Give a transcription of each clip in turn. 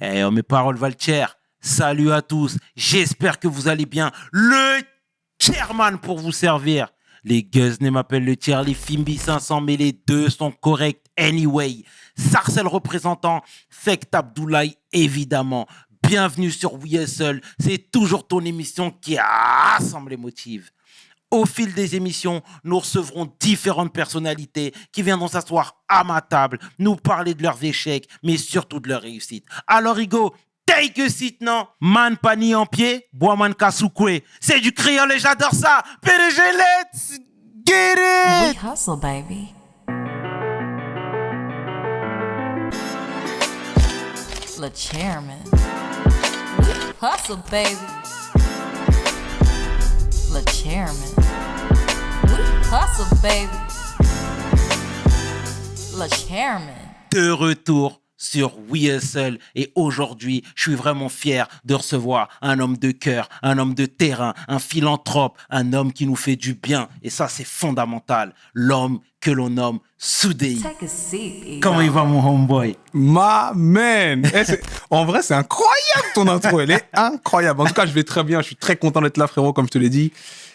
Mes paroles valent cher. Salut à tous. J'espère que vous allez bien. Le chairman pour vous servir. Les Guzney m'appellent le tiers, les Fimbi 500, mais les deux sont corrects anyway. Sarcel représentant, Fekt Abdoulaye évidemment. Bienvenue sur We Hustle. C'est toujours ton émission qui rassemble les motifs. Au fil des émissions, nous recevrons différentes personnalités qui viendront s'asseoir à ma table, nous parler de leurs échecs, mais surtout de leurs réussites. Alors, Hugo, take a seat, non? Man pani en pied, bois man kassoukoué. C'est du créole et j'adore ça. PDG, let's get it! We hustle, baby. Le chairman. Hustle, baby. Le chairman. Hustle, baby. Le chairman. De retour sur We Hustle et aujourd'hui, je suis vraiment fier de recevoir un homme de cœur, un homme de terrain, un philanthrope, un homme qui nous fait du bien et ça c'est fondamental, l'homme que l'on nomme Soudey. Take a seat, Comment il va mon homeboy? Ma man! En vrai, c'est incroyable ton intro, elle est incroyable. En tout cas, je vais très bien, je suis très content d'être là frérot, comme je te l'ai dit.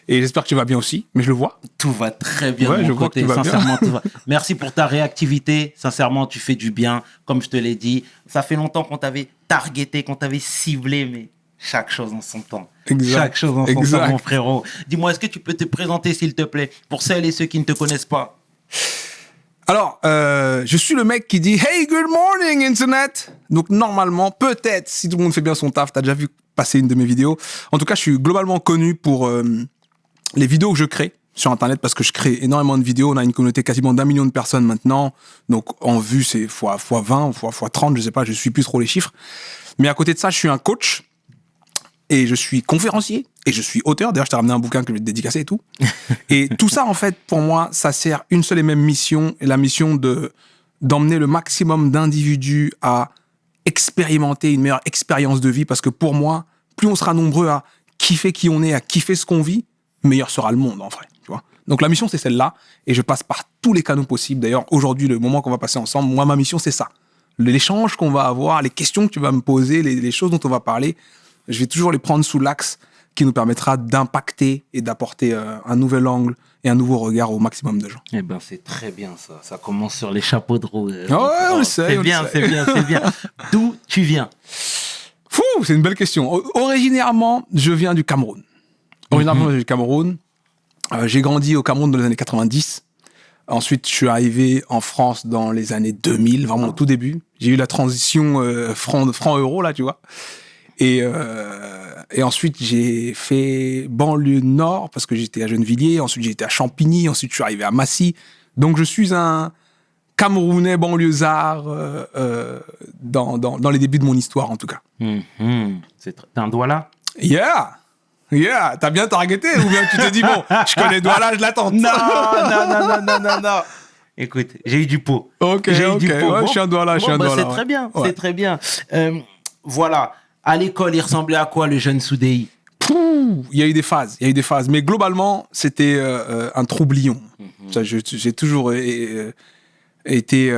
Et j'espère que tu vas bien aussi, mais je le vois. Tout va très bien Ouais, de je mon vois que côté, tu vas bien. sincèrement. Tout va. Merci pour ta réactivité, sincèrement, tu fais du bien, comme je te l'ai dit. Ça fait longtemps qu'on t'avait targeté, qu'on t'avait ciblé, mais chaque chose en son temps. Exact. Chaque chose en son Exact. temps, mon frérot. Dis-moi, est-ce que tu peux te présenter, s'il te plaît, pour celles et ceux qui ne te connaissent pas? Alors, je suis le mec qui dit « Hey, good morning, Internet !» Donc, normalement, peut-être, si tout le monde fait bien son taf, t'as déjà vu passer une de mes vidéos. En tout cas, je suis globalement connu pour les vidéos que je crée sur Internet parce que je crée énormément de vidéos. On a une communauté quasiment d'1 million de personnes maintenant. Donc, en vue, c'est fois 20, fois 30, je sais pas, je suis plus trop les chiffres. Mais à côté de ça, je suis un coach et je suis conférencier et je suis auteur. D'ailleurs, je t'ai ramené un bouquin que je vais te dédicacer et tout. Et tout ça, en fait, pour moi, ça sert une seule et même mission, et la mission d'emmener le maximum d'individus à expérimenter une meilleure expérience de vie, parce que pour moi, plus on sera nombreux à kiffer qui on est, à kiffer ce qu'on vit, meilleur sera le monde, en vrai. Tu vois. Donc la mission, c'est celle-là, et je passe par tous les canaux possibles. D'ailleurs, aujourd'hui, le moment qu'on va passer ensemble, moi, ma mission, c'est ça. L'échange qu'on va avoir, les questions que tu vas me poser, les choses dont on va parler, je vais toujours les prendre sous l'axe qui nous permettra d'impacter et d'apporter un nouvel angle et un nouveau regard au maximum de gens. Eh ben, c'est très bien ça. Ça commence sur les chapeaux de roue. Ouais, on le sait. C'est bien, c'est bien, c'est bien. D'où tu viens? Fou, c'est une belle question. Originairement, je viens du Cameroun. Originairement, je viens du Cameroun. J'ai grandi au Cameroun dans les années 90. Ensuite, je suis arrivé en France dans les années 2000, vraiment au tout début. J'ai eu la transition franc-euro, là, tu vois. Et ensuite, j'ai fait banlieue nord parce que j'étais à Gennevilliers. Ensuite, j'ai été à Champigny. Ensuite, je suis arrivé à Massy. Donc, je suis un Camerounais banlieusard dans les débuts de mon histoire, en tout cas. T'as un doigt là? Yeah! T'as bien targeté ou bien tu t'es dit, bon, je connais Douala, je l'attends. Non. Écoute, j'ai eu du pot. Ok. J'ai eu du pot. Ouais, je suis un Douala, C'est très bien, Ouais. c'est très bien. Voilà. À l'école, il ressemblait à quoi, le jeune Soudey? Il y a eu des phases. Mais globalement, c'était un troublion. Ça, j'ai toujours été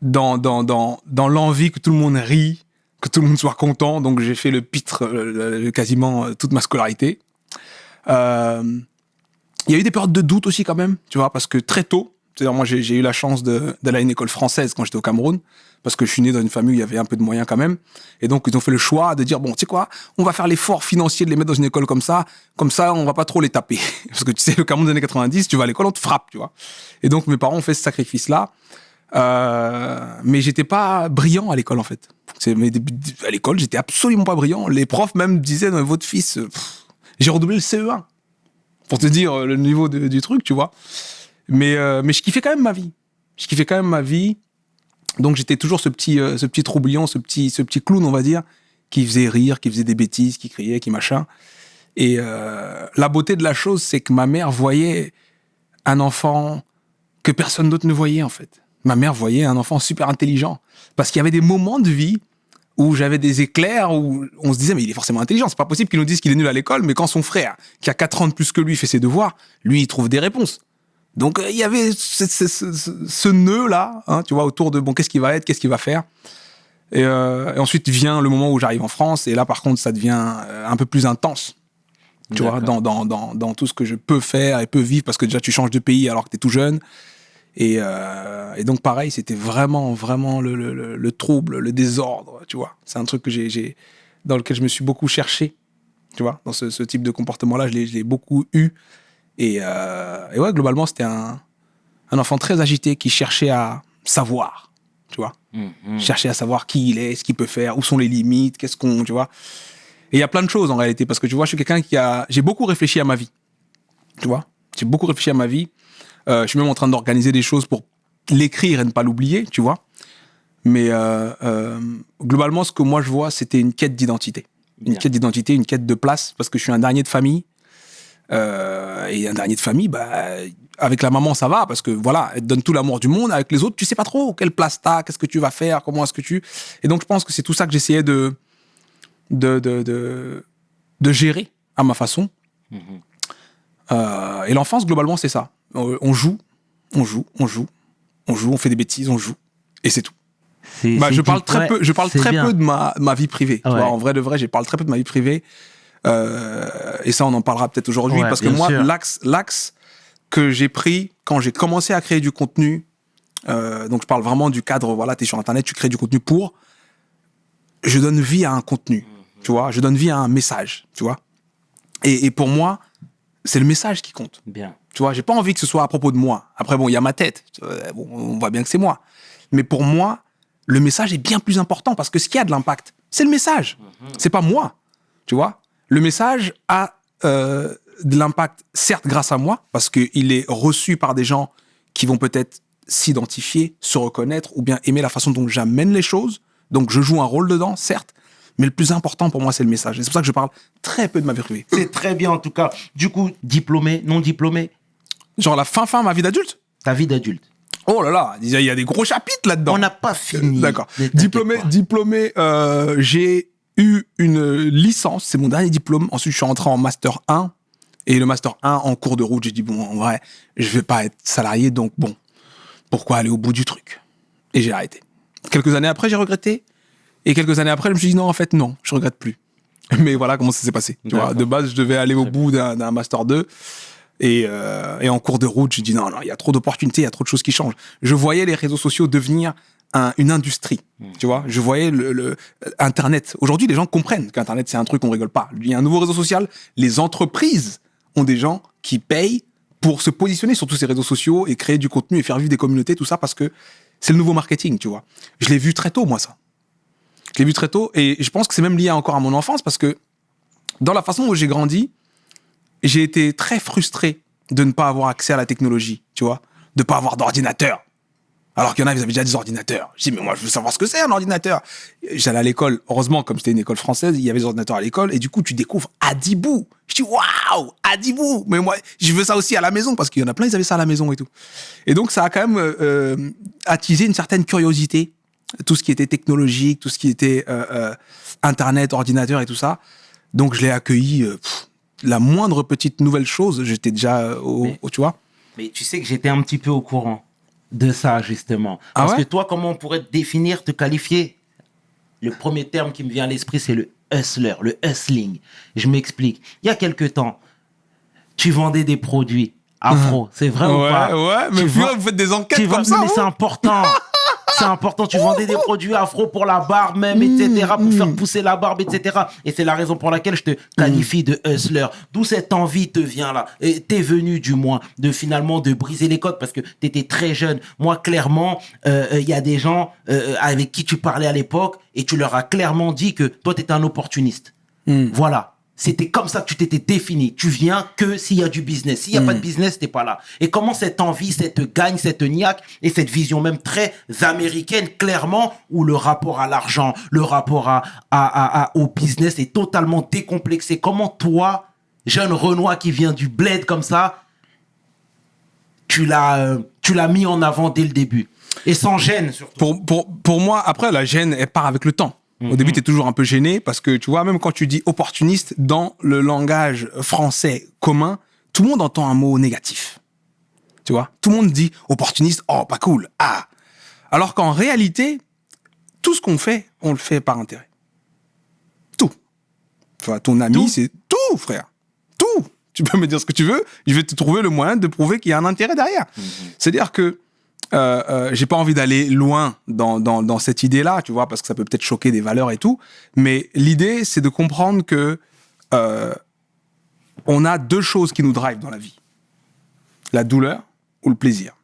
dans l'envie que tout le monde rit, que tout le monde soit content. Donc, j'ai fait le pitre quasiment toute ma scolarité. Il y a eu des périodes de doute aussi quand même, tu vois, parce que très tôt, c'est-à-dire moi, j'ai eu la chance d'aller à une école française quand j'étais au Cameroun, parce que je suis né dans une famille où il y avait un peu de moyens quand même. Et donc, ils ont fait le choix de dire, bon, tu sais quoi, on va faire l'effort financier de les mettre dans une école comme ça, on va pas trop les taper. Parce que tu sais, le Cameroun des années 90, tu vas à l'école, on te frappe, tu vois. Et donc, mes parents ont fait ce sacrifice-là. Mais j'étais pas brillant à l'école, en fait. À l'école, j'étais absolument pas brillant. Les profs même disaient, non, votre fils, j'ai redoublé le CE1. Pour te dire le niveau du truc, tu vois. Mais je kiffais quand même ma vie. Donc j'étais toujours ce petit troublion, ce petit clown, on va dire, qui faisait rire, qui faisait des bêtises, qui criait, qui machin. Et la beauté de la chose, c'est que ma mère voyait un enfant que personne d'autre ne voyait, en fait. Ma mère voyait un enfant super intelligent. Parce qu'il y avait des moments de vie où j'avais des éclairs, où on se disait, mais il est forcément intelligent, c'est pas possible qu'il nous dise qu'il est nul à l'école, mais quand son frère, qui a 4 ans de plus que lui, fait ses devoirs, lui, il trouve des réponses. Donc, il y avait ce nœud-là, hein, tu vois, autour de, bon, qu'est-ce qu'il va être, qu'est-ce qu'il va faire. Et ensuite vient le moment où j'arrive en France. Et là, par contre, ça devient un peu plus intense. Tu vois, dans tout ce que je peux faire et peux vivre. Parce que déjà, tu changes de pays alors que tu es tout jeune. Et donc, pareil, c'était vraiment le trouble, le désordre. Tu vois, c'est un truc que dans lequel je me suis beaucoup cherché. Tu vois, dans ce type de comportement-là, je l'ai beaucoup eu. Et ouais, globalement, c'était un enfant très agité qui cherchait à savoir, tu vois. Cherchait à savoir qui il est, ce qu'il peut faire, où sont les limites, tu vois. Et il y a plein de choses en réalité, parce que tu vois, je suis quelqu'un j'ai beaucoup réfléchi à ma vie, tu vois. J'ai beaucoup réfléchi à ma vie. Je suis même en train d'organiser des choses pour l'écrire et ne pas l'oublier, tu vois. Mais globalement, ce que moi je vois, c'était une quête d'identité. Une quête d'identité, une quête de place, parce que je suis un dernier de famille. Et un dernier de famille, avec la maman, ça va, parce que voilà, elle te donne tout l'amour du monde. Avec les autres, tu sais pas trop quelle place t'as, qu'est-ce que tu vas faire, comment est-ce que tu... Et donc, je pense que c'est tout ça que j'essayais de gérer à ma façon. Et l'enfance, globalement, c'est ça. On joue, on fait des bêtises, on joue, et c'est tout. Je parle très peu de ma vie privée. Tu vois, en vrai de vrai, je parle très peu de ma vie privée. Et ça, on en parlera peut-être aujourd'hui, parce que moi, l'axe que j'ai pris quand j'ai commencé à créer du contenu, donc je parle vraiment du cadre, voilà, t'es sur Internet, tu crées du contenu je donne vie à un contenu, tu vois, je donne vie à un message, tu vois. Et pour moi, c'est le message qui compte. Bien. Tu vois, j'ai pas envie que ce soit à propos de moi. Après, bon, il y a ma tête, bon, on voit bien que c'est moi. Mais pour moi, le message est bien plus important, parce que ce qui a de l'impact, c'est le message. C'est pas moi, tu vois. Le message a de l'impact, certes grâce à moi, parce qu'il est reçu par des gens qui vont peut-être s'identifier, se reconnaître, ou bien aimer la façon dont j'amène les choses. Donc je joue un rôle dedans, certes, mais le plus important pour moi, c'est le message. Et c'est pour ça que je parle très peu de ma vie privée. C'est très bien en tout cas. Du coup, diplômé, non diplômé? Genre la fin, ma vie d'adulte? Ta vie d'adulte. Oh là là, il y a des gros chapitres là-dedans. On n'a pas fini. D'accord. Diplômé, j'ai eu une licence, c'est mon dernier diplôme. Ensuite, je suis rentré en Master 1. Et le Master 1, en cours de route, j'ai dit, bon, en vrai, je vais pas être salarié, donc bon, pourquoi aller au bout du truc? Et j'ai arrêté. Quelques années après, j'ai regretté. Et quelques années après, je me suis dit, non, en fait, non, je regrette plus. Mais voilà comment ça s'est passé. Tu vois, de base, je devais aller au bout d'un Master 2. Et en cours de route, j'ai dit, non, il y a trop d'opportunités, il y a trop de choses qui changent. Je voyais les réseaux sociaux devenir une industrie, tu vois. Je voyais Internet. Aujourd'hui, les gens comprennent qu'Internet, c'est un truc, on rigole pas. Il y a un nouveau réseau social. Les entreprises ont des gens qui payent pour se positionner sur tous ces réseaux sociaux et créer du contenu et faire vivre des communautés, tout ça, parce que c'est le nouveau marketing, tu vois. Je l'ai vu très tôt, moi, ça. Je l'ai vu très tôt, et je pense que c'est même lié encore à mon enfance, parce que dans la façon dont j'ai grandi, j'ai été très frustré de ne pas avoir accès à la technologie, tu vois, de ne pas avoir d'ordinateur. Alors qu'il y en a, ils avaient déjà des ordinateurs. Je dis, mais moi, je veux savoir ce que c'est un ordinateur. J'allais à l'école, heureusement, comme c'était une école française, il y avait des ordinateurs à l'école, et du coup, tu découvres Adibou. Je dis, waouh, Adibou. Mais moi, je veux ça aussi à la maison, parce qu'il y en a plein, ils avaient ça à la maison et tout. Et donc, ça a quand même attisé une certaine curiosité, tout ce qui était technologique, tout ce qui était Internet, ordinateur et tout ça. Donc, je l'ai accueilli, la moindre petite nouvelle chose, j'étais déjà tu vois. Mais tu sais que j'étais un petit peu au courant de ça, justement. Parce que toi, comment on pourrait te définir, te qualifier? Le premier terme qui me vient à l'esprit, c'est le hustler, le hustling. Je m'explique. Il y a quelque temps, tu vendais des produits afro. C'est vrai ou pas? Ouais, mais vous faites des enquêtes comme ça. Mais c'est important. C'est important, tu vendais des produits afro pour la barbe même, etc., pour faire pousser la barbe, etc. Et c'est la raison pour laquelle je te qualifie de hustler. D'où cette envie te vient là, et t'es venu du moins, de finalement de briser les codes, parce que t'étais très jeune. Moi, clairement, y a des gens avec qui tu parlais à l'époque, et tu leur as clairement dit que toi, t'étais un opportuniste. Voilà. C'était comme ça que tu t'étais défini. Tu viens que s'il y a du business. S'il n'y a pas de business, t'es pas là. Et comment cette envie, cette gagne, cette niaque et cette vision même très américaine, clairement, où le rapport à l'argent, le rapport au business est totalement décomplexé. Comment toi, jeune Renoir qui vient du bled comme ça, tu l'as mis en avant dès le début. Et sans gêne, surtout. Pour moi, après, la gêne, elle part avec le temps. Au début, tu es toujours un peu gêné parce que, tu vois, même quand tu dis opportuniste, dans le langage français commun, tout le monde entend un mot négatif. Tu vois, tout le monde dit opportuniste, oh, pas cool, ah. Alors qu'en réalité, tout ce qu'on fait, on le fait par intérêt. Tout. Enfin, ton ami, Tout. c'est tout, frère. Tout. Tu peux me dire ce que tu veux, je vais te trouver le moyen de prouver qu'il y a un intérêt derrière. C'est-à-dire que j'ai pas envie d'aller loin dans cette idée-là, tu vois, parce que ça peut peut-être choquer des valeurs et tout. Mais l'idée, c'est de comprendre que on a deux choses qui nous drivent dans la vie. La douleur ou le plaisir.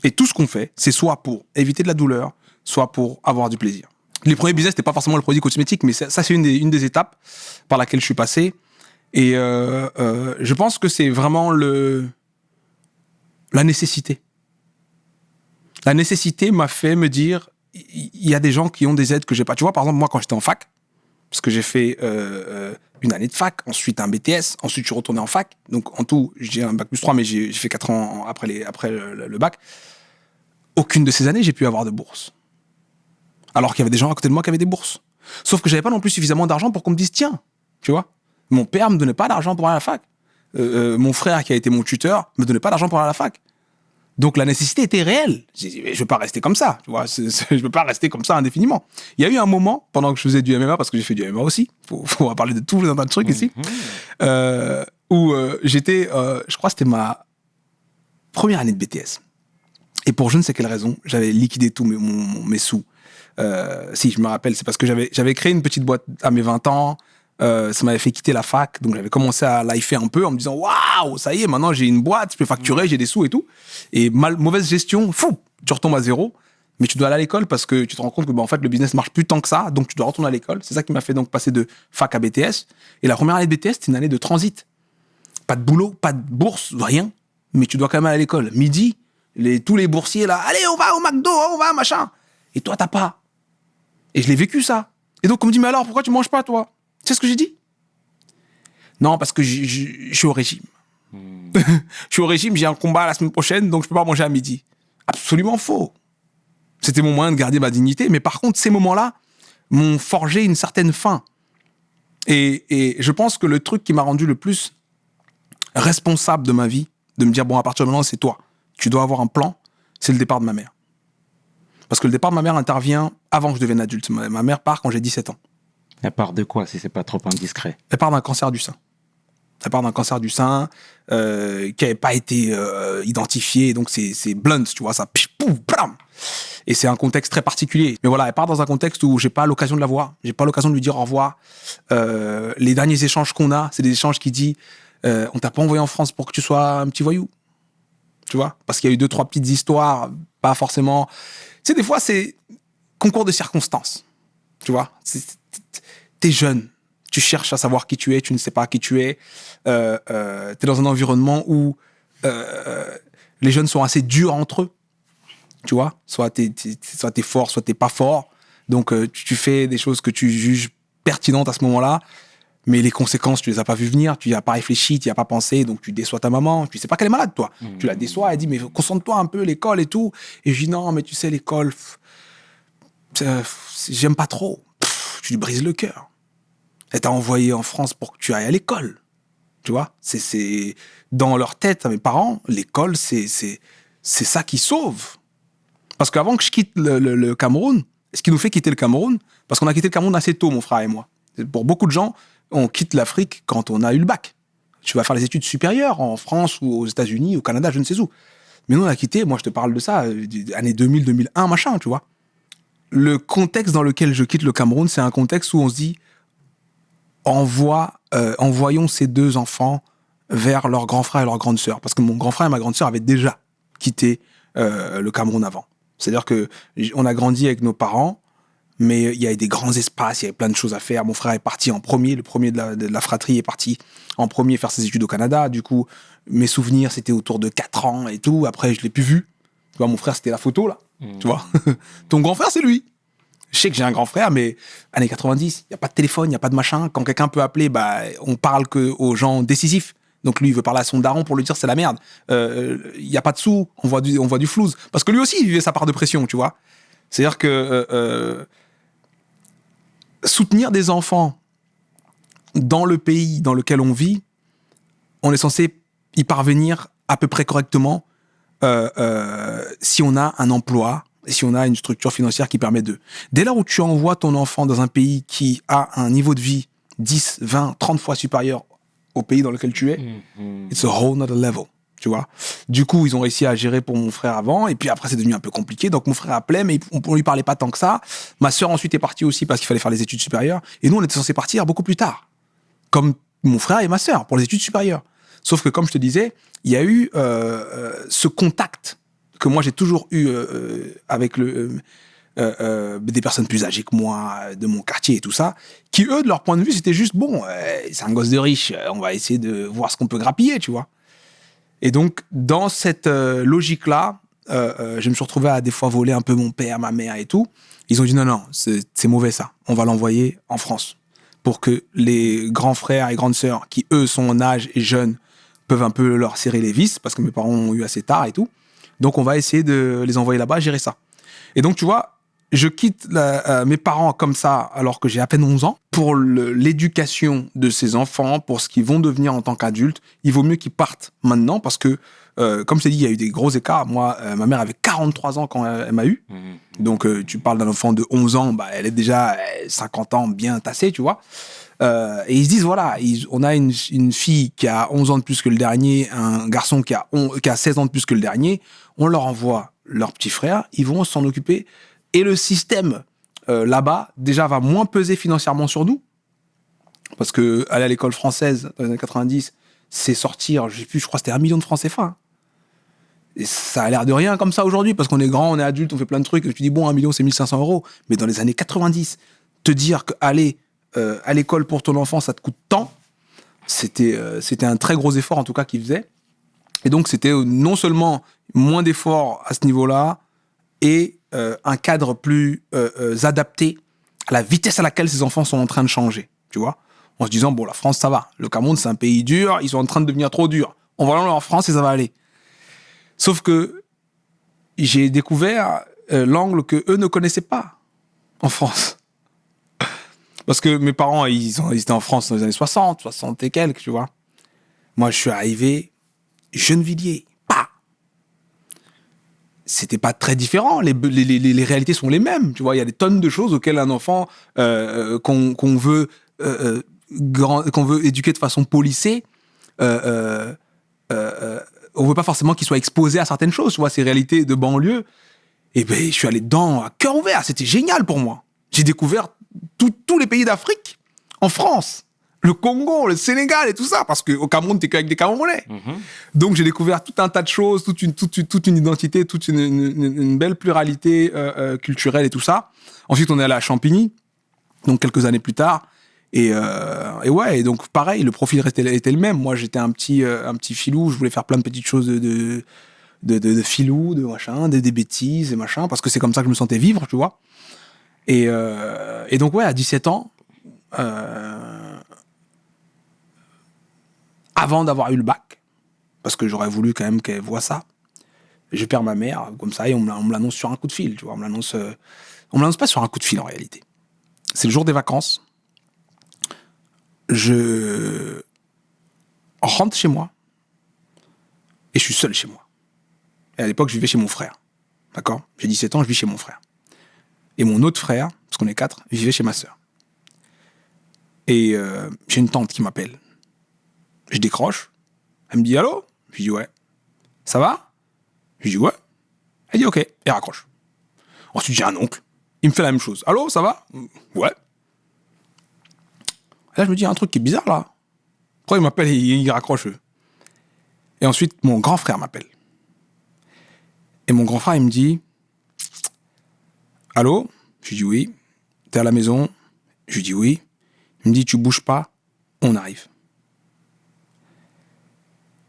Et tout ce qu'on fait, c'est soit pour éviter de la douleur, soit pour avoir du plaisir. Les premiers business, c'était pas forcément le produit cosmétique, mais ça c'est une des étapes par laquelle je suis passé. Et je pense que c'est vraiment la nécessité. La nécessité m'a fait me dire, il y a des gens qui ont des aides que j'ai pas. Tu vois, par exemple, moi, quand j'étais en fac, parce que j'ai fait une année de fac, ensuite un BTS, ensuite je suis retourné en fac. Donc en tout, j'ai un bac plus 3, mais j'ai fait 4 ans après le bac. Aucune de ces années, j'ai pu avoir de bourse. Alors qu'il y avait des gens à côté de moi qui avaient des bourses. Sauf que j'avais pas non plus suffisamment d'argent pour qu'on me dise, tiens, tu vois, mon père me donnait pas d'argent pour aller à la fac. Mon frère, qui a été mon tuteur, me donnait pas d'argent pour aller à la fac. Donc la nécessité était réelle. Je ne veux pas rester comme ça, tu vois. Je ne veux pas rester comme ça indéfiniment. Il y a eu un moment, pendant que je faisais du MMA, parce que j'ai fait du MMA aussi, faut parler de tout un tas de trucs ici, où j'étais, je crois que c'était ma première année de BTS. Et pour je ne sais quelle raison, j'avais liquidé tous mes sous. Si, je me rappelle, c'est parce que j'avais créé une petite boîte à mes 20 ans. Ça m'avait fait quitter la fac, donc j'avais commencé à lifer un peu en me disant waouh, ça y est, maintenant j'ai une boîte, je peux facturer, j'ai des sous et tout. Et mauvaise gestion, fou, tu retombes à zéro, mais tu dois aller à l'école parce que tu te rends compte que en fait le business marche plus tant que ça, donc tu dois retourner à l'école. C'est ça qui m'a fait donc passer de fac à BTS. Et la première année de BTS, c'était une année de transit. Pas de boulot, pas de bourse, rien, mais tu dois quand même aller à l'école. Midi, tous les boursiers là, allez, on va au McDo, on va machin. Et toi, t'as pas. Et je l'ai vécu ça. Et donc on me dit mais alors pourquoi tu manges pas toi? Tu sais ce que j'ai dit? Non, parce que je suis au régime. Je suis au régime, j'ai un combat la semaine prochaine, donc je peux pas manger à midi. Absolument faux. C'était mon moyen de garder ma dignité, mais par contre, ces moments-là m'ont forgé une certaine faim. Et je pense que le truc qui m'a rendu le plus responsable de ma vie, de me dire, bon, à partir de maintenant, c'est toi. Tu dois avoir un plan, c'est le départ de ma mère. Parce que le départ de ma mère intervient avant que je devienne adulte. Ma mère part quand j'ai 17 ans. Elle part de quoi, si c'est pas trop indiscret? Elle part d'un cancer du sein. Elle part d'un cancer du sein qui n'avait pas été identifié, donc c'est blunt, tu vois, ça pouf, blam. Et c'est un contexte très particulier. Mais voilà, elle part dans un contexte où j'ai pas l'occasion de la voir, j'ai pas l'occasion de lui dire au revoir. Les derniers échanges qu'on a, c'est des échanges qui disent on t'a pas envoyé en France pour que tu sois un petit voyou, tu vois, parce qu'il y a eu 2-3 petites histoires, pas forcément. Tu sais, des fois c'est concours de circonstances, tu vois. T'es jeune, tu cherches à savoir qui tu es, tu ne sais pas qui tu es. T'es dans un environnement où les jeunes sont assez durs entre eux. Tu vois, soit t'es fort, soit t'es pas fort. Donc tu fais des choses que tu juges pertinentes à ce moment-là, mais les conséquences, tu les as pas vues venir, tu n'y as pas réfléchi, tu n'y as pas pensé, donc tu déçois ta maman. Tu sais pas qu'elle est malade, toi. Tu la déçois, elle dit mais concentre-toi un peu, l'école et tout. Et je dis non, mais tu sais, l'école, j'aime pas trop. Tu lui brises le cœur. Elle t'a envoyé en France pour que tu ailles à l'école. Tu vois, c'est dans leur tête, à mes parents, l'école, c'est ça qui sauve. Parce qu'avant que je quitte le Cameroun, ce qui nous fait quitter le Cameroun, parce qu'on a quitté le Cameroun assez tôt, mon frère et moi. Pour beaucoup de gens, on quitte l'Afrique quand on a eu le bac. Tu vas faire les études supérieures en France ou aux États-Unis, au Canada, je ne sais où. Mais nous, on a quitté, moi je te parle de ça, années 2000, 2001, machin, tu vois. Le contexte dans lequel je quitte le Cameroun, c'est un contexte où on se dit envoyons ces deux enfants vers leur grand frère et leur grande sœur. Parce que mon grand frère et ma grande sœur avaient déjà quitté le Cameroun avant. C'est-à-dire qu'on a grandi avec nos parents, mais il y avait des grands espaces, il y avait plein de choses à faire. Mon frère est parti en premier, le premier de la fratrie est parti en premier faire ses études au Canada. Du coup, mes souvenirs, c'était autour de 4 ans et tout. Après, je ne l'ai plus vu. Tu vois, mon frère, c'était la photo, là. Tu vois. Ton grand frère, c'est lui. Je sais que j'ai un grand frère, mais années 90, il n'y a pas de téléphone, il n'y a pas de machin. Quand quelqu'un peut appeler, on parle qu'aux gens décisifs. Donc lui, il veut parler à son daron pour lui dire c'est la merde. Il n'y a pas de sous, on voit du flouze. Parce que lui aussi, il vivait sa part de pression, tu vois. C'est-à-dire que soutenir des enfants dans le pays dans lequel on vit, on est censé y parvenir à peu près correctement si on a un emploi si on a une structure financière qui permet de. Dès lors où tu envoies ton enfant dans un pays qui a un niveau de vie 10, 20, 30 fois supérieur au pays dans lequel tu es, it's a whole nother level, tu vois. Du coup, ils ont réussi à gérer pour mon frère avant, et puis après, c'est devenu un peu compliqué. Donc, mon frère appelait, mais on lui parlait pas tant que ça. Ma sœur ensuite est partie aussi parce qu'il fallait faire les études supérieures. Et nous, on était censés partir beaucoup plus tard, comme mon frère et ma sœur, pour les études supérieures. Sauf que, comme je te disais, il y a eu ce contact que moi, j'ai toujours eu avec des personnes plus âgées que moi, de mon quartier et tout ça, qui, eux, de leur point de vue, c'était juste, bon, c'est un gosse de riche, on va essayer de voir ce qu'on peut grappiller, tu vois. Et donc, dans cette logique-là, je me suis retrouvé à des fois voler un peu mon père, ma mère et tout. Ils ont dit, non, c'est mauvais ça, on va l'envoyer en France pour que les grands frères et grandes sœurs, qui, eux, sont en âge et jeunes, peuvent un peu leur serrer les vis, parce que mes parents ont eu assez tard et tout. Donc, on va essayer de les envoyer là-bas, gérer ça. Et donc, tu vois, je quitte mes parents comme ça, alors que j'ai à peine 11 ans, pour l'éducation de ces enfants, pour ce qu'ils vont devenir en tant qu'adultes. Il vaut mieux qu'ils partent maintenant, parce que, comme je t'ai dit, il y a eu des gros écarts. Moi, ma mère avait 43 ans quand elle m'a eu. Donc, tu parles d'un enfant de 11 ans, bah, elle est déjà 50 ans bien tassée, tu vois. Et ils se disent, voilà, on a une fille qui a 11 ans de plus que le dernier, un garçon qui a 16 ans de plus que le dernier. On leur envoie leur petit frère, ils vont s'en occuper. Et le système, là-bas, déjà, va moins peser financièrement sur nous. Parce que aller à l'école française, dans les années 90, c'est sortir, je sais plus, je crois que c'était 1 million de francs CFA. Et ça a l'air de rien comme ça aujourd'hui, parce qu'on est grand, on est adulte, on fait plein de trucs. Et tu dis, bon, 1 million, c'est 1 500 euros. Mais dans les années 90, te dire qu'aller à l'école pour ton enfant, ça te coûte tant, c'était un très gros effort, en tout cas, qu'ils faisaient. Et donc, c'était non seulement moins d'efforts à ce niveau-là, et un cadre plus adapté à la vitesse à laquelle ces enfants sont en train de changer, tu vois. En se disant, bon, la France, ça va. Le Cameroun, c'est un pays dur, ils sont en train de devenir trop durs. On va aller en France et ça va aller. Sauf que j'ai découvert l'angle que eux ne connaissaient pas en France. Parce que mes parents, ils étaient en France dans les années 60, 60 et quelques, tu vois. Moi, je suis arrivé Gennevilliers. C'était pas très différent. Les réalités sont les mêmes. Tu vois, il y a des tonnes de choses auxquelles un enfant qu'on veut éduquer de façon policée, on veut pas forcément qu'il soit exposé à certaines choses. Tu vois, ces réalités de banlieue. Et ben, je suis allé dedans à cœur ouvert. C'était génial pour moi. J'ai découvert tous les pays d'Afrique en France. Le Congo, le Sénégal et tout ça, parce qu'au Cameroun, t'es qu'avec des Camerounais. Donc, j'ai découvert tout un tas de choses, toute une identité, toute une belle pluralité culturelle et tout ça. Ensuite, on est allé à Champigny, donc quelques années plus tard. Et ouais, et donc pareil, le profil était le même. Moi, j'étais un petit filou, je voulais faire plein de petites choses de filou, de machin, des bêtises et machin, parce que c'est comme ça que je me sentais vivre, tu vois. Et donc, ouais, à 17 ans, avant d'avoir eu le bac, parce que j'aurais voulu quand même qu'elle voie ça, je perds ma mère, comme ça, et on me l'annonce sur un coup de fil, tu vois. On me l'annonce pas sur un coup de fil, en réalité. C'est le jour des vacances. Je rentre chez moi, et je suis seul chez moi. Et à l'époque, je vivais chez mon frère. D'accord ? J'ai 17 ans, je vis chez mon frère. Et mon autre frère, parce qu'on est 4, vivait chez ma sœur. Et j'ai une tante qui m'appelle. Je décroche. Elle me dit « Allô ?» Je dis « Ouais. » « Ça va ?» Je dis « Ouais. » Elle dit « Ok. » Et raccroche. Ensuite, j'ai un oncle. Il me fait la même chose. « Allô, ça va ?» « Ouais. » Et là, je me dis « Il y a un truc qui est bizarre, là. » Pourquoi il m'appelle et il raccroche, eux ? Et ensuite, mon grand frère m'appelle. Et mon grand frère, il me dit « Allô ?» Je dis « Oui. » « T'es à la maison ?» Je dis « Oui. » Il me dit « Tu bouges pas, on arrive. »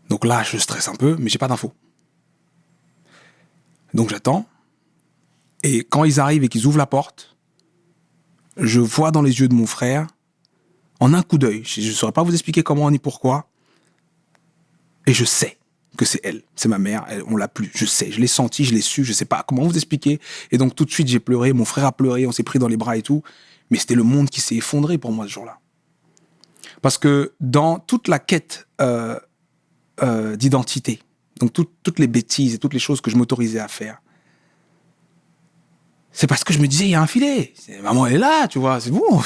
Donc là, je stresse un peu, mais j'ai pas d'infos. Donc j'attends. Et quand ils arrivent et qu'ils ouvrent la porte, je vois dans les yeux de mon frère, en un coup d'œil, je ne saurais pas vous expliquer comment ni pourquoi, et je sais que c'est elle, c'est ma mère, on l'a plus, je sais, je l'ai senti, je l'ai su, je sais pas comment vous expliquer. Et donc tout de suite, j'ai pleuré, mon frère a pleuré, on s'est pris dans les bras et tout, mais c'était le monde qui s'est effondré pour moi ce jour-là. Parce que dans toute la quête d'identité, donc toutes les bêtises et toutes les choses que je m'autorisais à faire, c'est parce que je me disais, il y a un filet. Maman, elle est là, tu vois, c'est bon.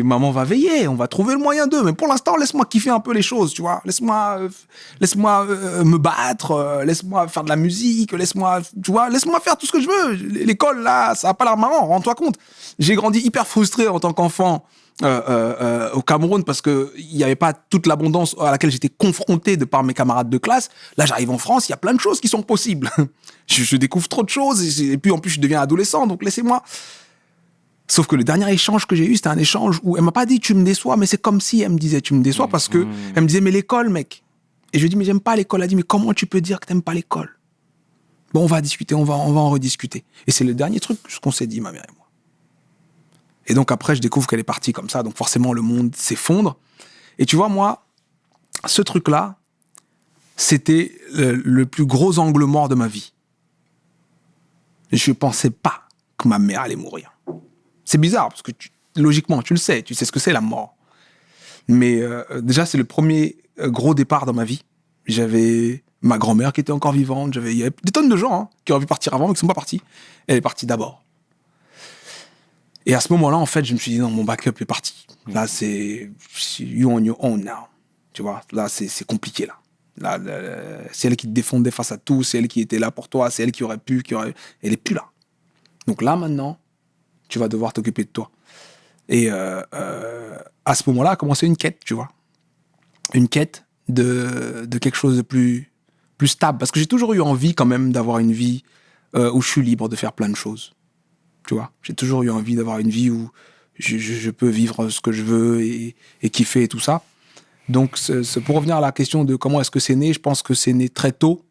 Maman va veiller, on va trouver le moyen d'eux. Mais pour l'instant, laisse-moi kiffer un peu les choses, tu vois. Laisse-moi me battre, laisse-moi faire de la musique, laisse-moi faire tout ce que je veux. L'école, là, ça n'a pas l'air marrant, rends-toi compte. J'ai grandi hyper frustré en tant qu'enfant au Cameroun parce qu'il n'y avait pas toute l'abondance à laquelle j'étais confronté de par mes camarades de classe. Là, j'arrive en France, il y a plein de choses qui sont possibles. je découvre trop de choses et puis en plus, je deviens adolescent, donc laissez-moi... Sauf que le dernier échange que j'ai eu, c'était un échange où elle m'a pas dit tu me déçois, mais c'est comme si elle me disait tu me déçois parce que elle me disait mais l'école, mec. Et je lui ai dit mais j'aime pas l'école. Elle a dit mais comment tu peux dire que t'aimes pas l'école? Bon, on va discuter, on va en rediscuter. Et c'est le dernier truc qu'on s'est dit, ma mère et moi. Et donc après, je découvre qu'elle est partie comme ça, donc forcément le monde s'effondre. Et tu vois, moi, ce truc-là, c'était le plus gros angle mort de ma vie. Je pensais pas que ma mère allait mourir. C'est bizarre, parce que logiquement, tu sais ce que c'est la mort. Mais déjà, c'est le premier gros départ dans ma vie. J'avais ma grand-mère qui était encore vivante, il y avait des tonnes de gens qui auraient pu partir avant, mais qui ne sont pas partis. Elle est partie d'abord. Et à ce moment-là, en fait, je me suis dit, non, mon backup est parti. Là, c'est you on your own now. Tu vois, là, c'est compliqué, là. Là, c'est elle qui te défendait face à tout, c'est elle qui était là pour toi, c'est elle qui aurait pu, elle est plus là. Donc là, maintenant, tu vas devoir t'occuper de toi. Et à ce moment-là, a commencé une quête, tu vois. Une quête de quelque chose de plus stable. Parce que j'ai toujours eu envie quand même d'avoir une vie où je suis libre de faire plein de choses. Tu vois, j'ai toujours eu envie d'avoir une vie où je peux vivre ce que je veux et kiffer et tout ça. Donc, pour revenir à la question de comment est-ce que c'est né, je pense que c'est né très tôt.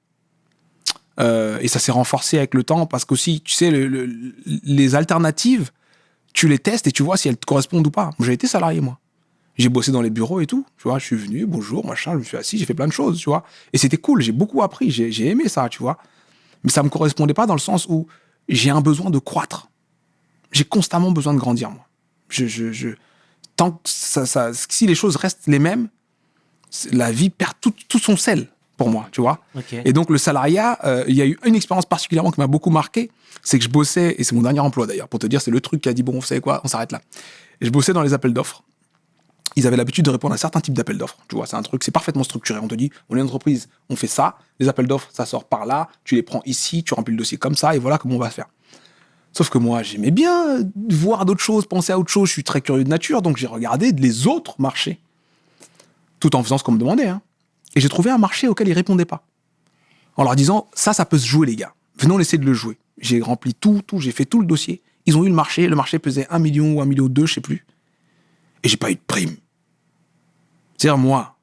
Et ça s'est renforcé avec le temps parce qu'aussi, tu sais, les alternatives, tu les testes et tu vois si elles te correspondent ou pas. J'ai été salarié, moi. J'ai bossé dans les bureaux et tout, tu vois. Je suis venu, bonjour, machin, je me suis assis, j'ai fait plein de choses, tu vois. Et c'était cool, j'ai beaucoup appris, j'ai aimé ça, tu vois. Mais ça me correspondait pas dans le sens où j'ai un besoin de croître. J'ai constamment besoin de grandir, moi. Tant que si les choses restent les mêmes, la vie perd tout son sel. Pour moi, tu vois. Okay. Et donc, le salariat, il y a eu une expérience particulièrement qui m'a beaucoup marqué, c'est que je bossais, et c'est mon dernier emploi d'ailleurs, pour te dire, c'est le truc qui a dit, bon, vous savez quoi, on s'arrête là. Et je bossais dans les appels d'offres. Ils avaient l'habitude de répondre à certains types d'appels d'offres. Tu vois, c'est un truc, c'est parfaitement structuré. On te dit, on est une entreprise, on fait ça, les appels d'offres, ça sort par là, tu les prends ici, tu remplis le dossier comme ça, et voilà comment on va faire. Sauf que moi, j'aimais bien voir d'autres choses, penser à autre chose, je suis très curieux de nature, donc j'ai regardé les autres marchés, tout en faisant ce qu'on me demandait, hein. Et j'ai trouvé un marché auquel ils répondaient pas. En leur disant, ça peut se jouer, les gars. Venons essayer de le jouer. J'ai rempli tout, j'ai fait tout le dossier. Ils ont eu le marché pesait 1 million ou 1,2 million, je sais plus. Et j'ai pas eu de prime. C'est-à-dire, moi,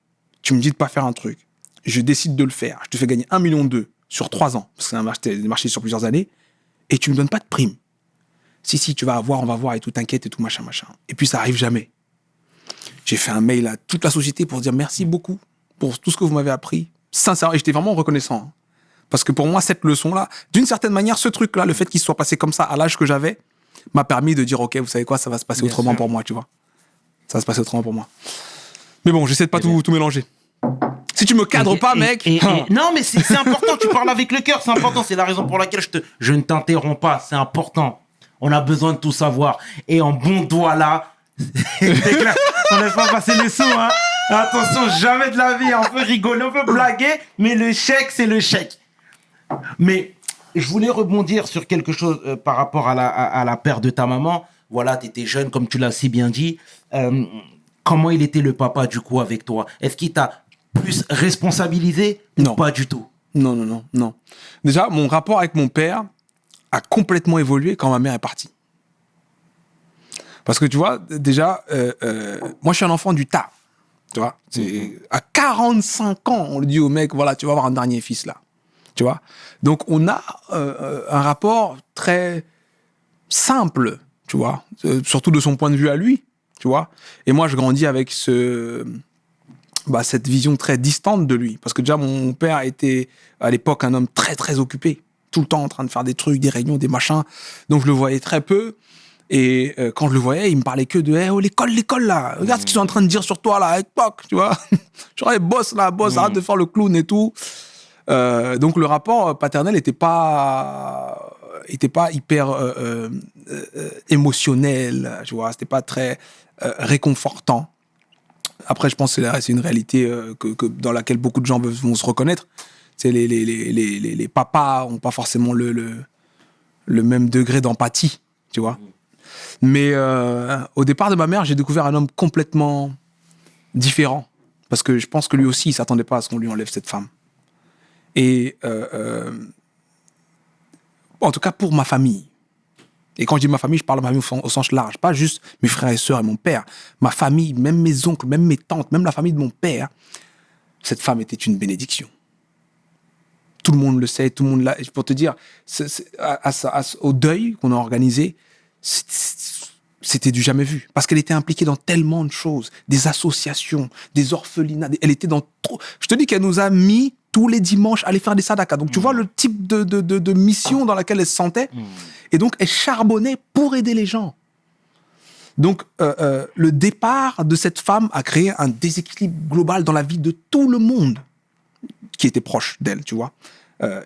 tu me dis de pas faire un truc. Je décide de le faire. Je te fais gagner 1,2 million sur 3 ans. Parce que c'est un marché sur plusieurs années. Et tu me donnes pas de prime. Si, tu vas avoir, on va voir et tout, t'inquiète et tout, machin. Et puis, ça arrive jamais. J'ai fait un mail à toute la société pour dire merci beaucoup pour tout ce que vous m'avez appris. Sincèrement, et j'étais vraiment reconnaissant. Parce que pour moi, cette leçon-là, d'une certaine manière, ce truc-là, le fait qu'il soit passé comme ça à l'âge que j'avais, m'a permis de dire, OK, vous savez quoi, ça va se passer autrement pour moi, tu vois. Ça va se passer autrement pour moi. Mais bon, j'essaie de pas tout mélanger. Si tu me cadres pas, mec... Non, mais c'est important, tu parles avec le cœur, c'est important. C'est la raison pour laquelle je ne t'interromps pas, c'est important. On a besoin de tout savoir. Et en bon doigt, là, on ne laisse pas passer les sous, hein. Attention, jamais de la vie, on peut rigoler, on peut blaguer, mais le chèque, c'est le chèque. Mais je voulais rebondir sur quelque chose par rapport à la perte de ta maman. Voilà, tu étais jeune, comme tu l'as si bien dit. Comment il était le papa, du coup, avec toi? Est-ce qu'il t'a plus responsabilisé ou pas du tout? Non. Déjà, mon rapport avec mon père a complètement évolué quand ma mère est partie. Parce que, tu vois, déjà, moi, je suis un enfant du tard. Tu vois, à 45 ans, on le dit au mec, voilà, tu vas avoir un dernier fils là. Tu vois, donc on a un rapport très simple, tu vois, surtout de son point de vue à lui, tu vois. Et moi, je grandis avec cette vision très distante de lui, parce que déjà mon père était à l'époque un homme très très occupé, tout le temps en train de faire des trucs, des réunions, des machins. Donc je le voyais très peu. Et quand je le voyais, il me parlait que de hey, oh, l'école là, regarde ce qu'ils sont en train de dire sur toi là, à l'époque, tu vois. Genre, hey, boss, arrête de faire le clown et tout. Donc le rapport paternel n'était pas était pas hyper émotionnel, tu vois. C'était pas très réconfortant. Après, je pense que c'est une réalité dans laquelle beaucoup de gens vont se reconnaître. C'est les papas ont pas forcément le même degré d'empathie, tu vois. Mais au départ de ma mère, j'ai découvert un homme complètement différent. Parce que je pense que lui aussi, il s'attendait pas à ce qu'on lui enlève cette femme. Et en tout cas, pour ma famille. Et quand je dis ma famille, je parle de ma famille au sens large. Pas juste mes frères et sœurs et mon père. Ma famille, même mes oncles, même mes tantes, même la famille de mon père. Cette femme était une bénédiction. Tout le monde le sait, tout le monde l'a. Pour te dire, au deuil qu'on a organisé, c'était du jamais vu. Parce qu'elle était impliquée dans tellement de choses. Des associations, des orphelinats. Elle était dans trop... Je te dis qu'elle nous a mis tous les dimanches à aller faire des sadakas. Donc, tu vois le type de mission dans laquelle elle se sentait. Et donc, elle charbonnait pour aider les gens. Donc, le départ de cette femme a créé un déséquilibre global dans la vie de tout le monde qui était proche d'elle, tu vois.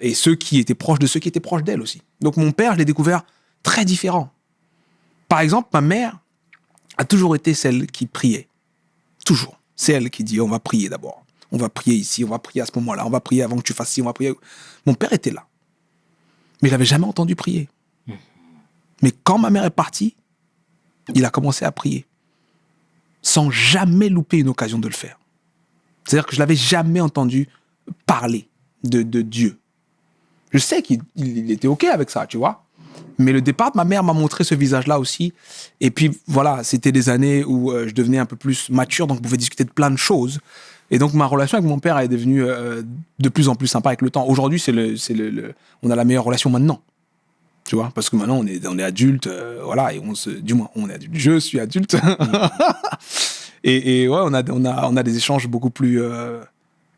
Et ceux qui étaient proches de ceux qui étaient proches d'elle aussi. Donc, mon père, je l'ai découvert très différent. Par exemple, ma mère a toujours été celle qui priait. Toujours. C'est elle qui dit, on va prier d'abord. On va prier ici, on va prier à ce moment-là, on va prier avant que tu fasses ci, on va prier. Mon père était là. Mais je l'avais jamais entendu prier. Mais quand ma mère est partie, il a commencé à prier. Sans jamais louper une occasion de le faire. C'est-à-dire que je l'avais jamais entendu parler de Dieu. Je sais qu'il était OK avec ça, tu vois. Mais le départ de ma mère m'a montré ce visage-là aussi. Et puis, voilà, c'était des années où je devenais un peu plus mature, donc on pouvait discuter de plein de choses. Et donc, ma relation avec mon père est devenue de plus en plus sympa avec le temps. Aujourd'hui, on a la meilleure relation maintenant. Tu vois, parce que maintenant, on est adulte, voilà, et du moins, on est adulte. Je suis adulte. et ouais, on a des échanges beaucoup plus,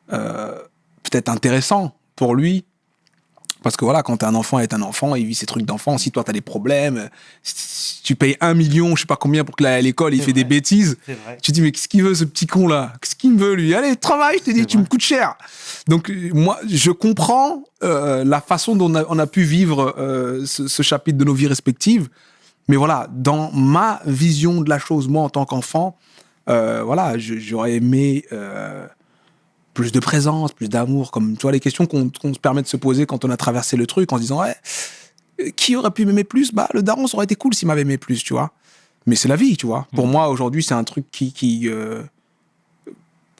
peut-être intéressants pour lui. Parce que voilà, quand t'es un enfant, il vit ses trucs d'enfant. Si toi, t'as des problèmes, si tu payes 1 million, je sais pas combien pour qu'il aille à l'école, il fait des bêtises. Tu te dis, mais qu'est-ce qu'il veut, ce petit con-là? Qu'est-ce qu'il me veut, lui? Allez, travaille, je te dis, tu me coûtes cher. Donc, moi, je comprends la façon dont on a pu vivre ce chapitre de nos vies respectives. Mais voilà, dans ma vision de la chose, moi, en tant qu'enfant, voilà, j'aurais aimé... plus de présence, plus d'amour, comme tu vois les questions qu'on se permet de se poser quand on a traversé le truc en se disant ouais, qui aurait pu m'aimer plus? Bah le daron, ça aurait été cool s'il m'avait aimé plus, tu vois. Mais c'est la vie, tu vois. Pour moi aujourd'hui, c'est un truc qui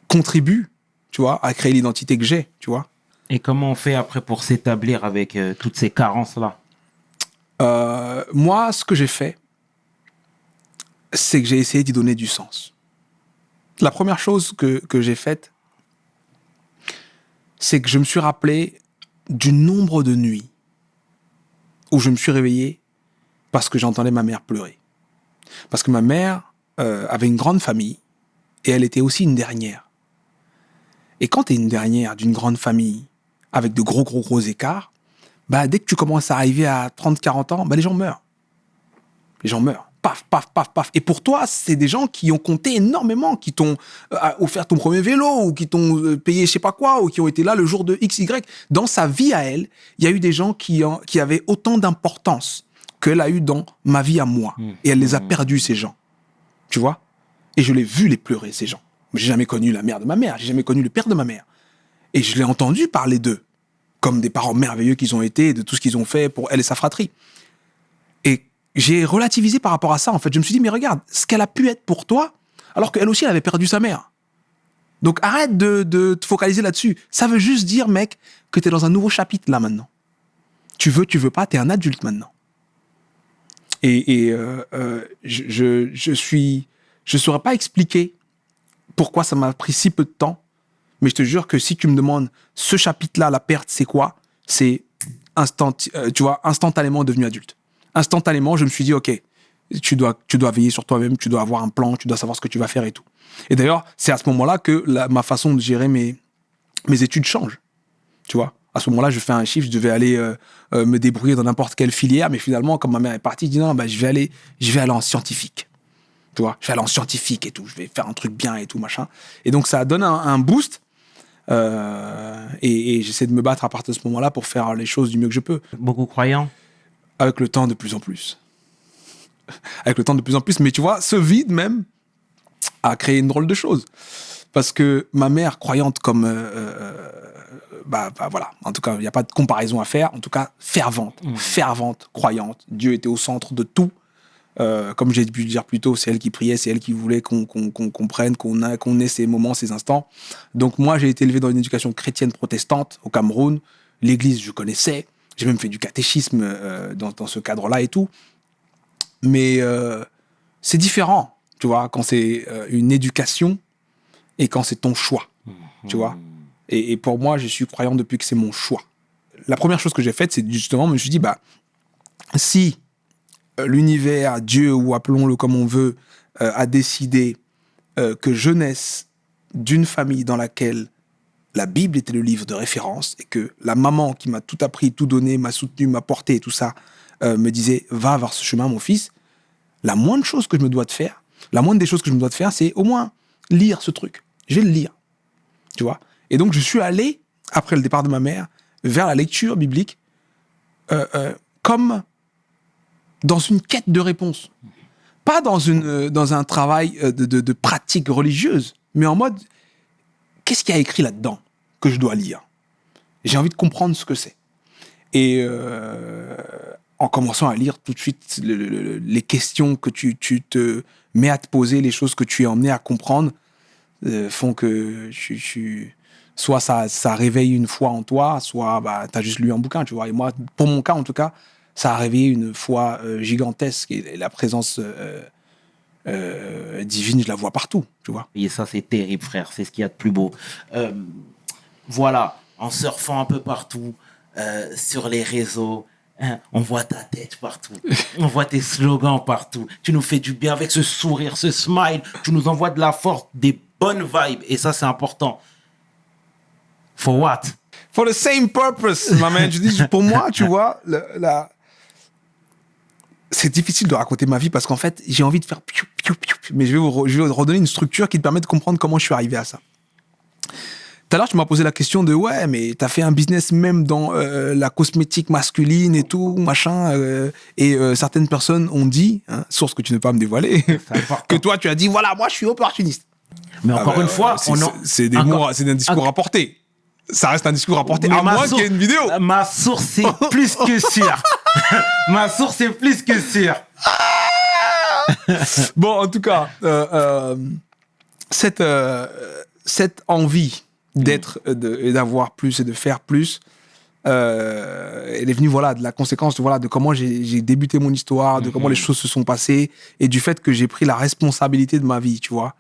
contribue, tu vois, à créer l'identité que j'ai, tu vois. Et comment on fait après pour s'établir avec toutes ces carences-là? Moi, ce que j'ai fait, c'est que j'ai essayé d'y donner du sens. La première chose que j'ai faite, c'est que je me suis rappelé du nombre de nuits où je me suis réveillé parce que j'entendais ma mère pleurer. Parce que ma mère avait une grande famille et elle était aussi une dernière. Et quand tu es une dernière d'une grande famille avec de gros écarts, bah, dès que tu commences à arriver à 30-40 ans, bah, les gens meurent. Les gens meurent. Paf, paf, paf, paf. Et pour toi, c'est des gens qui ont compté énormément, qui t'ont offert ton premier vélo, ou qui t'ont payé je sais pas quoi, ou qui ont été là le jour de XY. Dans sa vie à elle, il y a eu des gens qui avaient autant d'importance qu'elle a eu dans ma vie à moi. Et elle les a perdus, ces gens. Tu vois? Et je l'ai vu les pleurer, ces gens. J'ai jamais connu la mère de ma mère, j'ai jamais connu le père de ma mère. Et je l'ai entendu parler d'eux, comme des parents merveilleux qu'ils ont été, de tout ce qu'ils ont fait pour elle et sa fratrie. Et j'ai relativisé par rapport à ça, en fait. Je me suis dit, mais regarde, ce qu'elle a pu être pour toi, alors qu'elle aussi, elle avait perdu sa mère. Donc arrête de te focaliser là-dessus. Ça veut juste dire, mec, que t'es dans un nouveau chapitre, là, maintenant. Tu veux pas, t'es un adulte, maintenant. Et je saurais pas expliquer pourquoi ça m'a pris si peu de temps, mais je te jure que si tu me demandes ce chapitre-là, la perte, c'est quoi? C'est instantanément devenu adulte. Instantanément, je me suis dit, OK, tu dois veiller sur toi-même, tu dois avoir un plan, tu dois savoir ce que tu vas faire et tout. Et d'ailleurs, c'est à ce moment-là que ma façon de gérer mes études change. Tu vois? À ce moment-là, je fais un chiffre, je devais aller me débrouiller dans n'importe quelle filière, mais finalement, comme ma mère est partie, je dis non, bah, je vais aller en scientifique. Tu vois? Je vais aller en scientifique et tout, je vais faire un truc bien et tout, machin. Et donc, ça donne un boost. Et j'essaie de me battre à partir de ce moment-là pour faire les choses du mieux que je peux. Beaucoup croyants? Avec le temps, de plus en plus. Avec le temps, de plus en plus. Mais tu vois, ce vide même a créé une drôle de chose. Parce que ma mère, croyante comme... voilà. En tout cas, il n'y a pas de comparaison à faire. En tout cas, fervente, croyante. Dieu était au centre de tout. Comme j'ai pu le dire plus tôt, c'est elle qui priait, c'est elle qui voulait qu'on comprenne, qu'on ait ces moments, ces instants. Donc moi, j'ai été élevé dans une éducation chrétienne protestante au Cameroun. L'église, je connaissais. J'ai même fait du catéchisme dans ce cadre-là et tout. Mais c'est différent, tu vois, quand c'est une éducation et quand c'est ton choix, tu vois. Et pour moi, je suis croyant depuis que c'est mon choix. La première chose que j'ai faite, c'est justement, je me suis dit, si l'univers, Dieu, ou appelons-le comme on veut, a décidé que je naisse d'une famille dans laquelle la Bible était le livre de référence et que la maman qui m'a tout appris, tout donné, m'a soutenu, m'a porté et tout ça, me disait, va vers ce chemin, mon fils, la moindre des choses que je me dois de faire, c'est au moins lire ce truc. Je vais le lire, tu vois. Et donc, je suis allé, après le départ de ma mère, vers la lecture biblique comme dans une quête de réponse. Pas dans un travail de pratique religieuse, mais en mode, qu'est-ce qu'il y a écrit là-dedans que je dois lire? J'ai envie de comprendre ce que c'est. Et en commençant à lire tout de suite les questions que tu te mets à te poser, les choses que tu es emmené à comprendre, font que soit ça réveille une foi en toi, soit tu as juste lu un bouquin, tu vois. Et moi, pour mon cas, en tout cas, ça a réveillé une foi gigantesque et la présence divine, je la vois partout, tu vois. Et ça, c'est terrible, frère. C'est ce qu'il y a de plus beau. Voilà, en surfant un peu partout, sur les réseaux, hein, on voit ta tête partout. On voit tes slogans partout. Tu nous fais du bien avec ce sourire, ce smile. Tu nous envoies de la force, des bonnes vibes. Et ça, c'est important. For what? For the same purpose, my man. Je dis, pour moi, tu vois, c'est difficile de raconter ma vie parce qu'en fait, j'ai envie de faire piou, piou, piou, mais je vais vous redonner une structure qui te permet de comprendre comment je suis arrivé à ça. Tout à l'heure, tu m'as posé la question de ouais, mais t'as fait un business même dans la cosmétique masculine et tout, machin. Et certaines personnes ont dit, hein, source que tu ne peux pas me dévoiler, que toi, tu as dit voilà, moi, je suis opportuniste. Mais encore une fois, c'est un discours rapporté. Ça reste un discours rapporté. À moins qu'il y ait une vidéo. Ma source est plus que sûre. Ma source est plus que sûre. Bon, en tout cas, cette envie d'être, et d'avoir plus et de faire plus, elle est venue de la conséquence de comment j'ai débuté mon histoire, de comment les choses se sont passées et du fait que j'ai pris la responsabilité de ma vie, tu vois.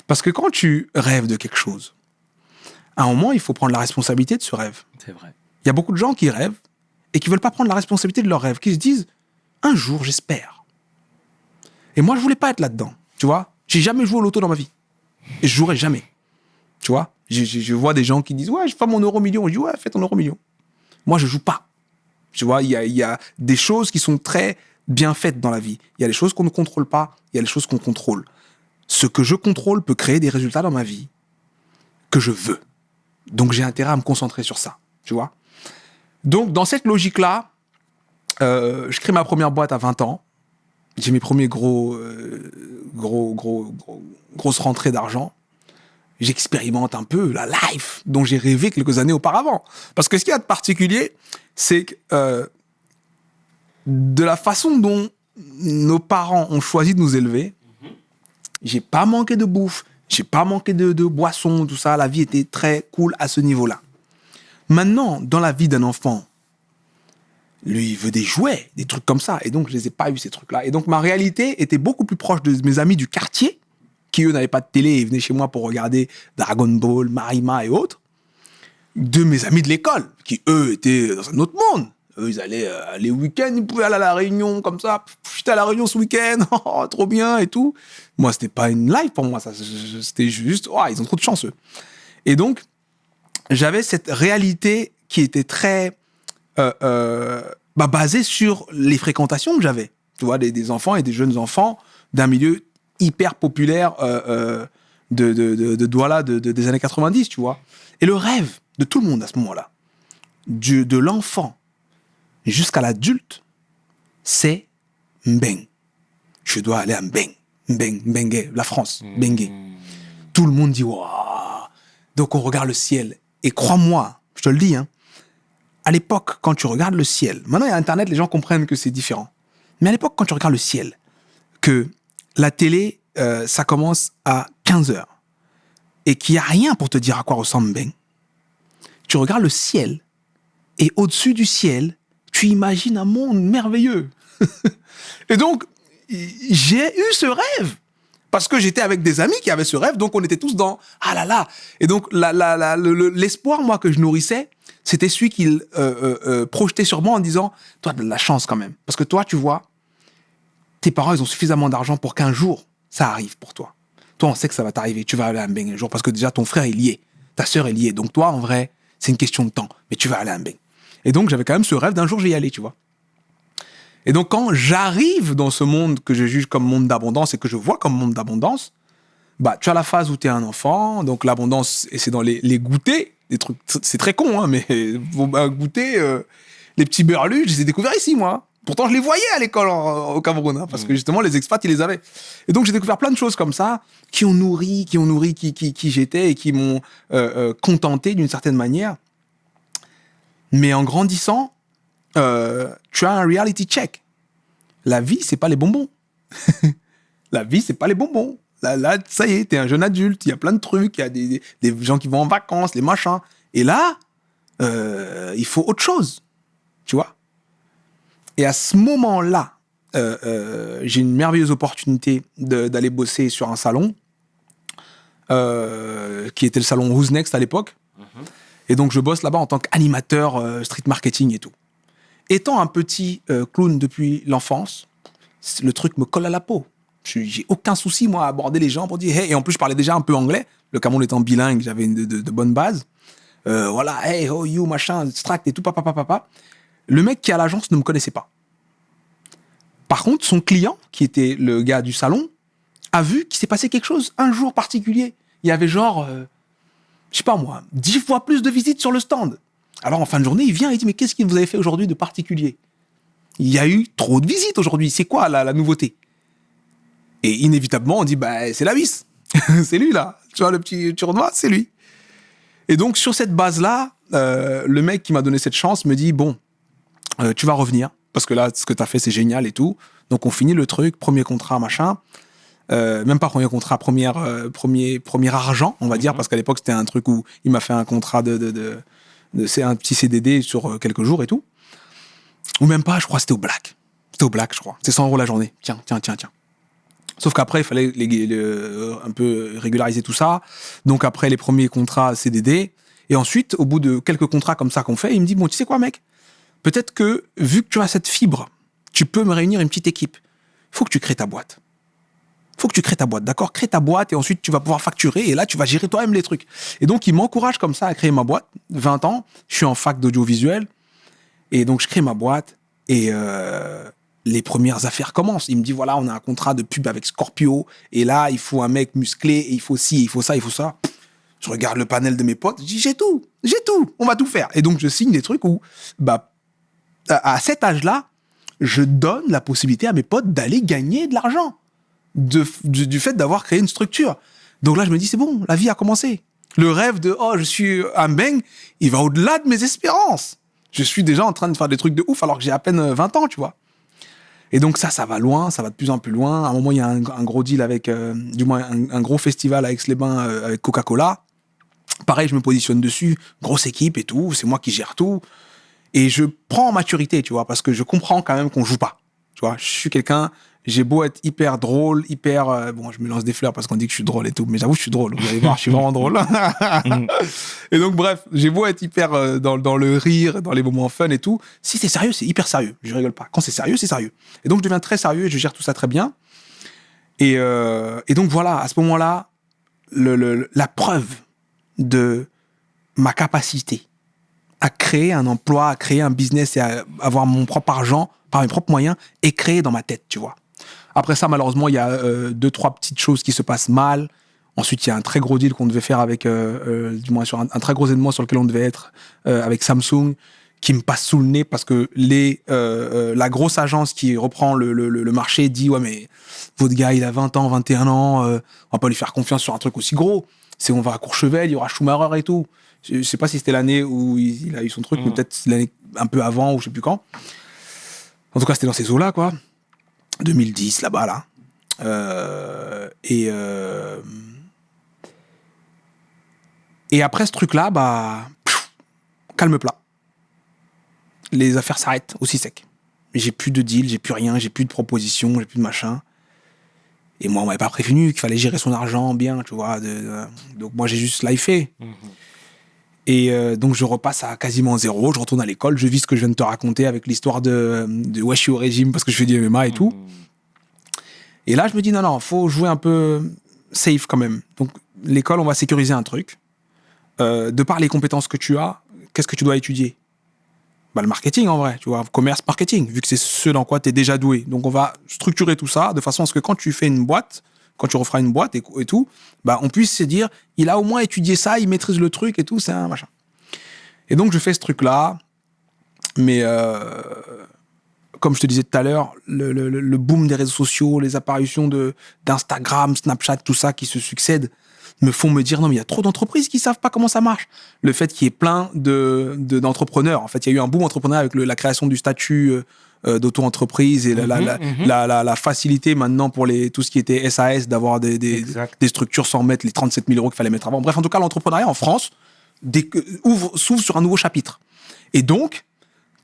Parce que quand tu rêves de quelque chose, à un moment, il faut prendre la responsabilité de ce rêve. C'est vrai. Il y a beaucoup de gens qui rêvent et qui veulent pas prendre la responsabilité de leur rêve, qui se disent un jour, j'espère. Et moi, je voulais pas être là-dedans, tu vois. J'ai jamais joué au loto dans ma vie et je jouerai jamais, tu vois. Je vois des gens qui disent ouais, je fais mon euro-million. Je dis ouais, fais ton euro-million. Moi, je joue pas. Tu vois, il y a des choses qui sont très bien faites dans la vie. Il y a des choses qu'on ne contrôle pas, il y a des choses qu'on contrôle. Ce que je contrôle peut créer des résultats dans ma vie que je veux. Donc, j'ai intérêt à me concentrer sur ça, tu vois. Donc, dans cette logique-là, je crée ma première boîte à 20 ans. J'ai mes premiers grosses rentrées d'argent. J'expérimente un peu la life dont j'ai rêvé quelques années auparavant. Parce que ce qu'il y a de particulier, c'est que de la façon dont nos parents ont choisi de nous élever, j'ai pas manqué de bouffe, j'ai pas manqué de boissons, tout ça. La vie était très cool à ce niveau-là. Maintenant, dans la vie d'un enfant, lui, il veut des jouets, des trucs comme ça. Et donc, je les ai pas eu, ces trucs-là. Et donc, ma réalité était beaucoup plus proche de mes amis du quartier, qui, eux, n'avaient pas de télé et venaient chez moi pour regarder Dragon Ball, Marima et autres, de mes amis de l'école, qui, eux, étaient dans un autre monde. Eux, ils allaient les week-ends, ils pouvaient aller à la Réunion, comme ça. J'étais à la Réunion ce week-end, oh, trop bien et tout. Moi, c'était pas une life pour moi, ça. C'était juste, oh, ils ont trop de chance, eux. Et donc, j'avais cette réalité qui était très basée sur les fréquentations que j'avais. Tu vois, des enfants et des jeunes enfants d'un milieu hyper populaire de Douala des années 90, tu vois. Et le rêve de tout le monde à ce moment-là, de l'enfant jusqu'à l'adulte, c'est Mbeng. Je dois aller à Mbeng. Mbengue, la France, Mbengue. Tout le monde dit, waouh. Donc on regarde le ciel. Et crois-moi, je te le dis, hein, à l'époque, quand tu regardes le ciel, maintenant il y a Internet, les gens comprennent que c'est différent. Mais à l'époque, quand tu regardes le ciel, que la télé, ça commence à 15h, et qu'il n'y a rien pour te dire à quoi ressemble Mbeng, tu regardes le ciel, et au-dessus du ciel, tu imagines un monde merveilleux. Et donc, j'ai eu ce rêve. Parce que j'étais avec des amis qui avaient ce rêve, donc on était tous dans « Ah là là !» Et donc, l'espoir, moi, que je nourrissais, c'était celui qu'il projetait sur moi en disant « Toi, tu as de la chance quand même. Parce que toi, tu vois, tes parents, ils ont suffisamment d'argent pour qu'un jour, ça arrive pour toi. Toi, on sait que ça va t'arriver. Tu vas aller à Mbeng un jour parce que déjà, ton frère est lié. Ta sœur est liée. Donc toi, en vrai, c'est une question de temps. Mais tu vas aller à Mbeng. Et donc, j'avais quand même ce rêve d'un jour, j'y y aller, tu vois. Et donc, quand j'arrive dans ce monde que je juge comme monde d'abondance et que je vois comme monde d'abondance, bah, tu as la phase où tu es un enfant, donc l'abondance, et c'est dans les goûters, des trucs, c'est très con, hein, mais goûter, les petits berlus, je les ai découverts ici, moi. Pourtant, je les voyais à l'école au Cameroun, hein, parce que justement, les expats, ils les avaient. Et donc, j'ai découvert plein de choses comme ça, qui ont nourri qui j'étais et qui m'ont contenté d'une certaine manière. Mais en grandissant, tu as un reality check. La vie, c'est pas les bonbons. La vie, c'est pas les bonbons. Là, ça y est, t'es un jeune adulte, il y a plein de trucs, il y a des gens qui vont en vacances, les machins. Et là, il faut autre chose, tu vois. Et à ce moment-là, j'ai une merveilleuse opportunité d'aller bosser sur un salon, qui était le salon Who's Next à l'époque. Et donc, je bosse là-bas en tant qu'animateur street marketing et tout. Étant un petit clown depuis l'enfance, le truc me colle à la peau. J'ai aucun souci, moi, à aborder les gens pour dire « Hey !» Et en plus, je parlais déjà un peu anglais. Le Cameroun étant bilingue, j'avais de bonnes bases. Voilà, « Hey, oh, you, machin, stract et tout, papa. » Le mec qui est à l'agence ne me connaissait pas. Par contre, son client, qui était le gars du salon, a vu qu'il s'est passé quelque chose un jour particulier. Il y avait genre, je sais pas moi, 10 fois plus de visites sur le stand. Alors, en fin de journée, il vient et il dit « Mais qu'est-ce que vous avez fait aujourd'hui de particulier ? Il y a eu trop de visites aujourd'hui. C'est quoi la nouveauté ?» Et inévitablement, on dit « Bah, c'est la vis. C'est lui, là. Tu vois, le petit Turnois, c'est lui. » Et donc, sur cette base-là, le mec qui m'a donné cette chance me dit « Bon, tu vas revenir. Parce que là, ce que tu as fait, c'est génial et tout. Donc, on finit le truc. Premier contrat, machin. Même pas premier contrat, premier argent, on va dire. Parce qu'à l'époque, c'était un truc où il m'a fait un contrat c'est un petit CDD sur quelques jours et tout. Ou même pas, je crois, c'était au Black. C'était au Black, je crois. C'est 100 € la journée. Tiens. Sauf qu'après, il fallait un peu régulariser tout ça. Donc après, les premiers contrats CDD. Et ensuite, au bout de quelques contrats comme ça qu'on fait, il me dit, bon, tu sais quoi, mec ? Peut-être que, vu que tu as cette fibre, tu peux me réunir une petite équipe. Il faut que tu crées ta boîte. D'accord ? Crée ta boîte et ensuite, tu vas pouvoir facturer. Et là, tu vas gérer toi-même les trucs. Et donc, il m'encourage comme ça à créer ma boîte. 20 ans, je suis en fac d'audiovisuel. Et donc, je crée ma boîte. Et les premières affaires commencent. Il me dit, voilà, on a un contrat de pub avec Scorpio. Et là, il faut un mec musclé. Et il faut ci, il faut ça, il faut ça. Je regarde le panel de mes potes. Je dis, j'ai tout. On va tout faire. Et donc, je signe des trucs où, bah, à cet âge-là, je donne la possibilité à mes potes d'aller gagner de l'argent. Du fait d'avoir créé une structure. Donc là, je me dis, c'est bon, la vie a commencé. Le rêve de, oh, je suis un Mbeng, il va au-delà de mes espérances. Je suis déjà en train de faire des trucs de ouf alors que j'ai à peine 20 ans, tu vois. Et donc ça va loin, ça va de plus en plus loin. À un moment, il y a un gros deal avec, du moins un gros festival à Aix-les-Bains avec Coca-Cola. Pareil, je me positionne dessus, grosse équipe et tout, c'est moi qui gère tout. Et je prends en maturité, tu vois, parce que je comprends quand même qu'on joue pas. Tu vois, je suis quelqu'un, j'ai beau être hyper drôle, bon, je me lance des fleurs parce qu'on dit que je suis drôle et tout, mais j'avoue, je suis drôle. Vous allez voir, je suis vraiment drôle. Et donc, bref, j'ai beau être hyper dans le rire, dans les moments fun et tout. Si c'est sérieux, c'est hyper sérieux. Je rigole pas. Quand c'est sérieux, c'est sérieux. Et donc, je deviens très sérieux et je gère tout ça très bien. Et donc, voilà, à ce moment-là, la preuve de ma capacité à créer un emploi, à créer un business et à avoir mon propre argent par mes propres moyens est créé dans ma tête, tu vois. Après ça, malheureusement, il y a 2-3 petites choses qui se passent mal. Ensuite, il y a un très gros deal qu'on devait faire avec, du moins sur un très gros événement sur lequel on devait être avec Samsung, qui me passe sous le nez parce que la grosse agence qui reprend le marché dit « Ouais, mais votre gars, il a 20 ans, 21 ans, on va pas lui faire confiance sur un truc aussi gros. On va à Courchevel, il y aura Schumacher et tout. » Je sais pas si c'était l'année où il a eu son truc, mais peut-être l'année un peu avant ou je sais plus quand. En tout cas, c'était dans ces eaux-là, quoi. 2010, là-bas, là. Et après ce truc-là, bah, calme plat. Les affaires s'arrêtent aussi sec. J'ai plus de deal, j'ai plus rien, j'ai plus de propositions, j'ai plus de machin. Et moi, on m'avait pas prévenu qu'il fallait gérer son argent bien, tu vois. Donc moi, j'ai juste lifé. Et donc je repasse à quasiment zéro, je retourne à l'école, je vis ce que je viens de te raconter avec l'histoire de ouais, je suis au régime parce que je fais du MMA et tout. Et là, je me dis non, faut jouer un peu safe quand même. Donc l'école, on va sécuriser un truc. De par les compétences que tu as, qu'est-ce que tu dois étudier? Bah, le marketing en vrai, tu vois, commerce, marketing, vu que c'est ce dans quoi tu es déjà doué. Donc on va structurer tout ça de façon à ce que quand tu fais une boîte, quand tu referas une boîte et tout, bah, on puisse se dire, il a au moins étudié ça, il maîtrise le truc et tout, c'est un machin. Et donc, je fais ce truc-là, mais comme je te disais tout à l'heure, le boom des réseaux sociaux, les apparitions d'Instagram, Snapchat, tout ça qui se succèdent, me font me dire, non, mais il y a trop d'entreprises qui savent pas comment ça marche. Le fait qu'il y ait plein d'entrepreneurs, en fait, il y a eu un boom entrepreneur avec la création du statut d'auto-entreprise et la facilité maintenant pour tout ce qui était SAS d'avoir des structures sans mettre les 37 000 € qu'il fallait mettre avant. Bref, en tout cas, l'entrepreneuriat en France s'ouvre sur un nouveau chapitre. Et donc,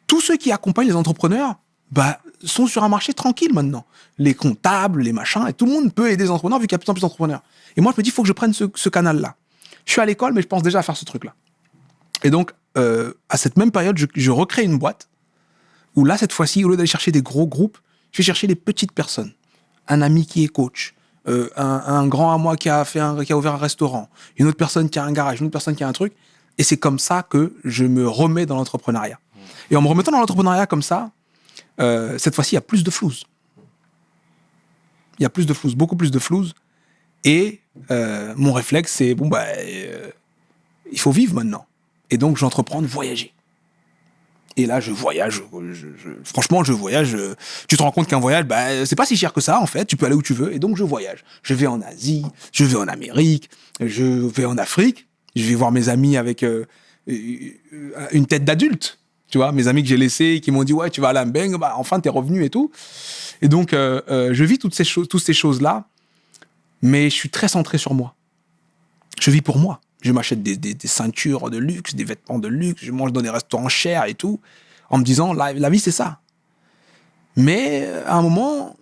tous ceux qui accompagnent les entrepreneurs bah, sont sur un marché tranquille maintenant. Les comptables, les machins, et tout le monde peut aider les entrepreneurs vu qu'il y a de plus en plus d'entrepreneurs. Et moi, je me dis, il faut que je prenne ce canal-là. Je suis à l'école, mais je pense déjà à faire ce truc-là. Et donc, à cette même période, je recrée une boîte où là, cette fois-ci, au lieu d'aller chercher des gros groupes, je vais chercher des petites personnes. Un ami qui est coach, un grand à moi qui a ouvert un restaurant, une autre personne qui a un garage, une autre personne qui a un truc. Et c'est comme ça que je me remets dans l'entrepreneuriat. Et en me remettant dans l'entrepreneuriat comme ça, cette fois-ci, il y a plus de flouze. Il y a plus de flouze, beaucoup plus de flouze. Et mon réflexe, c'est, il faut vivre maintenant. Et donc, j'entreprends de voyager. Et là, je voyage. Franchement, je voyage. Tu te rends compte qu'un voyage, c'est pas si cher que ça, en fait. Tu peux aller où tu veux. Et donc, je voyage. Je vais en Asie, je vais en Amérique, je vais en Afrique. Je vais voir mes amis avec une tête d'adulte. Tu vois, mes amis que j'ai laissés, qui m'ont dit, ouais, tu vas à Lambeng, enfin, t'es revenu et tout. Et donc, je vis toutes ces choses-là, mais je suis très centré sur moi. Je vis pour moi. Je m'achète des ceintures de luxe, des vêtements de luxe, je mange dans des restaurants chers et tout, en me disant, la vie, c'est ça. Mais à un moment,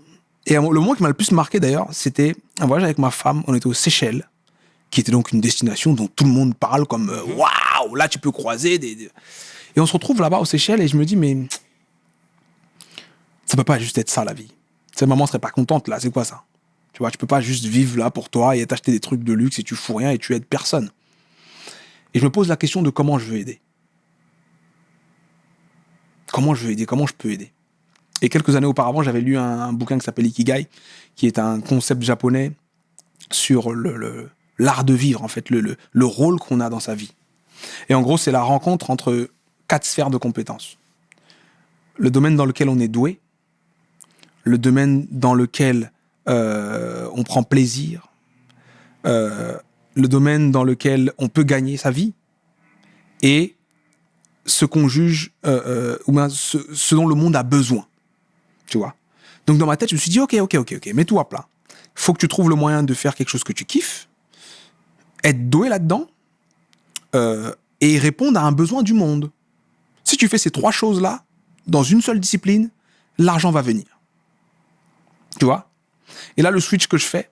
et le moment qui m'a le plus marqué d'ailleurs, c'était un voyage avec ma femme, on était aux Seychelles, qui était donc une destination dont tout le monde parle comme, waouh, là, tu peux croiser Et on se retrouve là-bas aux Seychelles et je me dis, mais ça peut pas juste être ça, la vie. Maman serait pas contente, là, c'est quoi ça? Tu vois, tu peux pas juste vivre là pour toi et t'acheter des trucs de luxe et tu fous rien et tu aides personne. Et je me pose la question de comment je veux aider. Comment je veux aider? Comment je peux aider? Et quelques années auparavant, j'avais lu un bouquin qui s'appelle Ikigai, qui est un concept japonais sur l'art de vivre, en fait, le rôle qu'on a dans sa vie. Et en gros, c'est la rencontre entre 4 sphères de compétences. Le domaine dans lequel on est doué, le domaine dans lequel on prend plaisir, le domaine dans lequel on peut gagner sa vie, et ce qu'on juge, ou bien ce dont le monde a besoin. Tu vois? Donc dans ma tête, je me suis dit, ok, mets-toi à plat. Faut que tu trouves le moyen de faire quelque chose que tu kiffes, être doué là-dedans, et répondre à un besoin du monde. Si tu fais ces 3 choses-là, dans une seule discipline, l'argent va venir. Tu vois? Et là, le switch que je fais,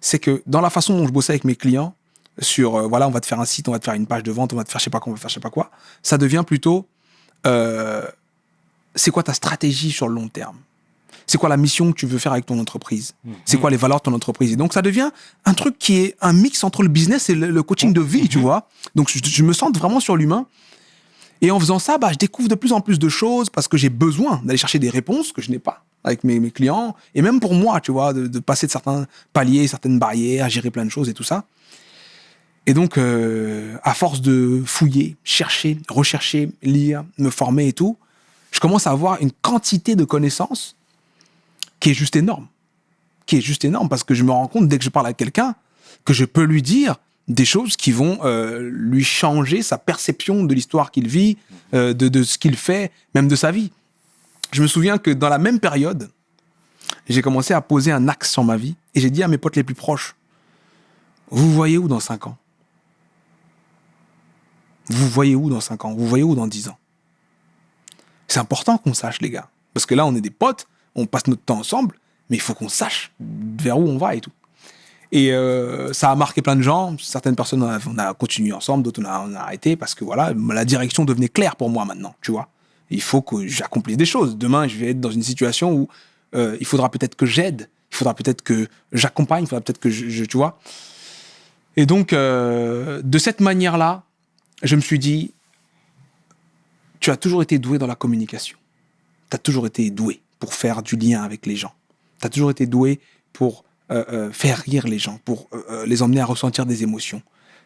c'est que dans la façon dont je bossais avec mes clients, sur, on va te faire un site, on va te faire une page de vente, on va te faire je sais pas quoi, on va faire je sais pas quoi, ça devient plutôt, c'est quoi ta stratégie sur le long terme? C'est quoi la mission que tu veux faire avec ton entreprise? C'est quoi les valeurs de ton entreprise? Et donc, ça devient un truc qui est un mix entre le business et le coaching de vie, tu vois? Donc, je me sens vraiment sur l'humain. Et en faisant ça, je découvre de plus en plus de choses parce que j'ai besoin d'aller chercher des réponses que je n'ai pas avec mes clients. Et même pour moi, tu vois, de passer de certains paliers, certaines barrières, gérer plein de choses et tout ça. Et donc, à force de fouiller, chercher, rechercher, lire, me former et tout, je commence à avoir une quantité de connaissances qui est juste énorme. Qui est juste énorme parce que je me rends compte, dès que je parle à quelqu'un, que je peux lui dire des choses qui vont lui changer sa perception de l'histoire qu'il vit, de ce qu'il fait, même de sa vie. Je me souviens que dans la même période, j'ai commencé à poser un axe sur ma vie et j'ai dit à mes potes les plus proches, vous voyez où dans 5 ans ? Vous voyez où dans 5 ans ? Vous voyez où dans 10 ans ? C'est important qu'on sache, les gars. Parce que là, on est des potes, on passe notre temps ensemble, mais il faut qu'on sache vers où on va et tout. Et ça a marqué plein de gens. Certaines personnes, on a continué ensemble, d'autres, on a arrêté parce que voilà, la direction devenait claire pour moi maintenant, tu vois. Il faut que j'accomplisse des choses. Demain, je vais être dans une situation où il faudra peut-être que j'aide, il faudra peut-être que j'accompagne, il faudra peut-être que tu vois. Et donc, de cette manière-là, je me suis dit, tu as toujours été doué dans la communication. Tu as toujours été doué pour faire du lien avec les gens. Tu as toujours été doué pour faire rire les gens, pour les emmener à ressentir des émotions.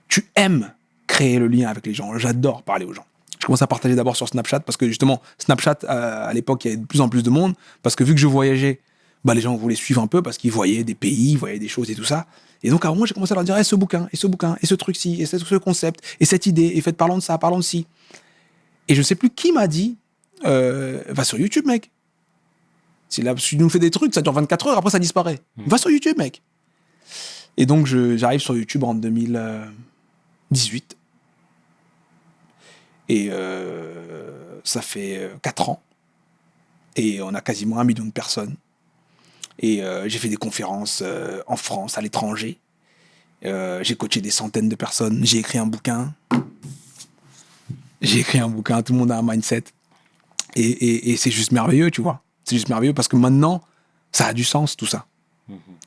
Tu aimes créer le lien avec les gens. J'adore parler aux gens. Je commence à partager d'abord sur Snapchat parce que justement, Snapchat, à l'époque, il y avait de plus en plus de monde parce que vu que je voyageais, bah, les gens voulaient suivre un peu parce qu'ils voyaient des pays, ils voyaient des choses et tout ça. Et donc, à un moment, j'ai commencé à leur dire, ce bouquin, et ce truc-ci, et ce concept, et cette idée, et parlons de ça, parlons de ci. Et je ne sais plus qui m'a dit, va sur YouTube, mec. Si tu nous fais des trucs, ça dure 24 heures, après ça disparaît. Va sur YouTube, mec. Et donc, j'arrive sur YouTube en 2018. Et ça fait 4 ans. Et on a quasiment 1 million de personnes. Et j'ai fait des conférences en France, à l'étranger. J'ai coaché des centaines de personnes. J'ai écrit un bouquin. Tout le monde a un mindset. Et c'est juste merveilleux, tu vois. C'est juste merveilleux parce que maintenant, ça a du sens, tout ça.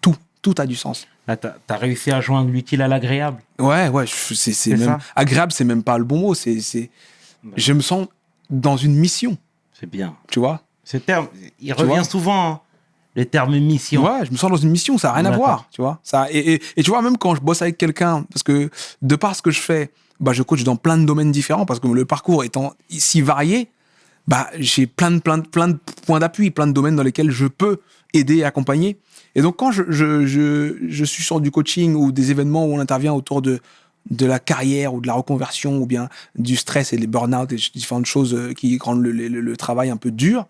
Tout a du sens. Là, t'as réussi à joindre l'utile à l'agréable. Ouais, c'est même... ça. Agréable, c'est même pas le bon mot. Je me sens dans une mission. C'est bien. Tu vois ? Ce terme, il revient souvent, hein, le terme mission. Ouais, je me sens dans une mission, ça n'a rien à voir, tu vois. Et tu vois, même quand je bosse avec quelqu'un, parce que de par ce que je fais, bah, je coach dans plein de domaines différents, parce que le parcours étant si varié, bah, j'ai plein de points d'appui, plein de domaines dans lesquels je peux aider et accompagner. Et donc, quand je suis sur du coaching ou des événements où on intervient autour de la carrière ou de la reconversion ou bien du stress et les burn-out et différentes choses qui rendent le travail un peu dur,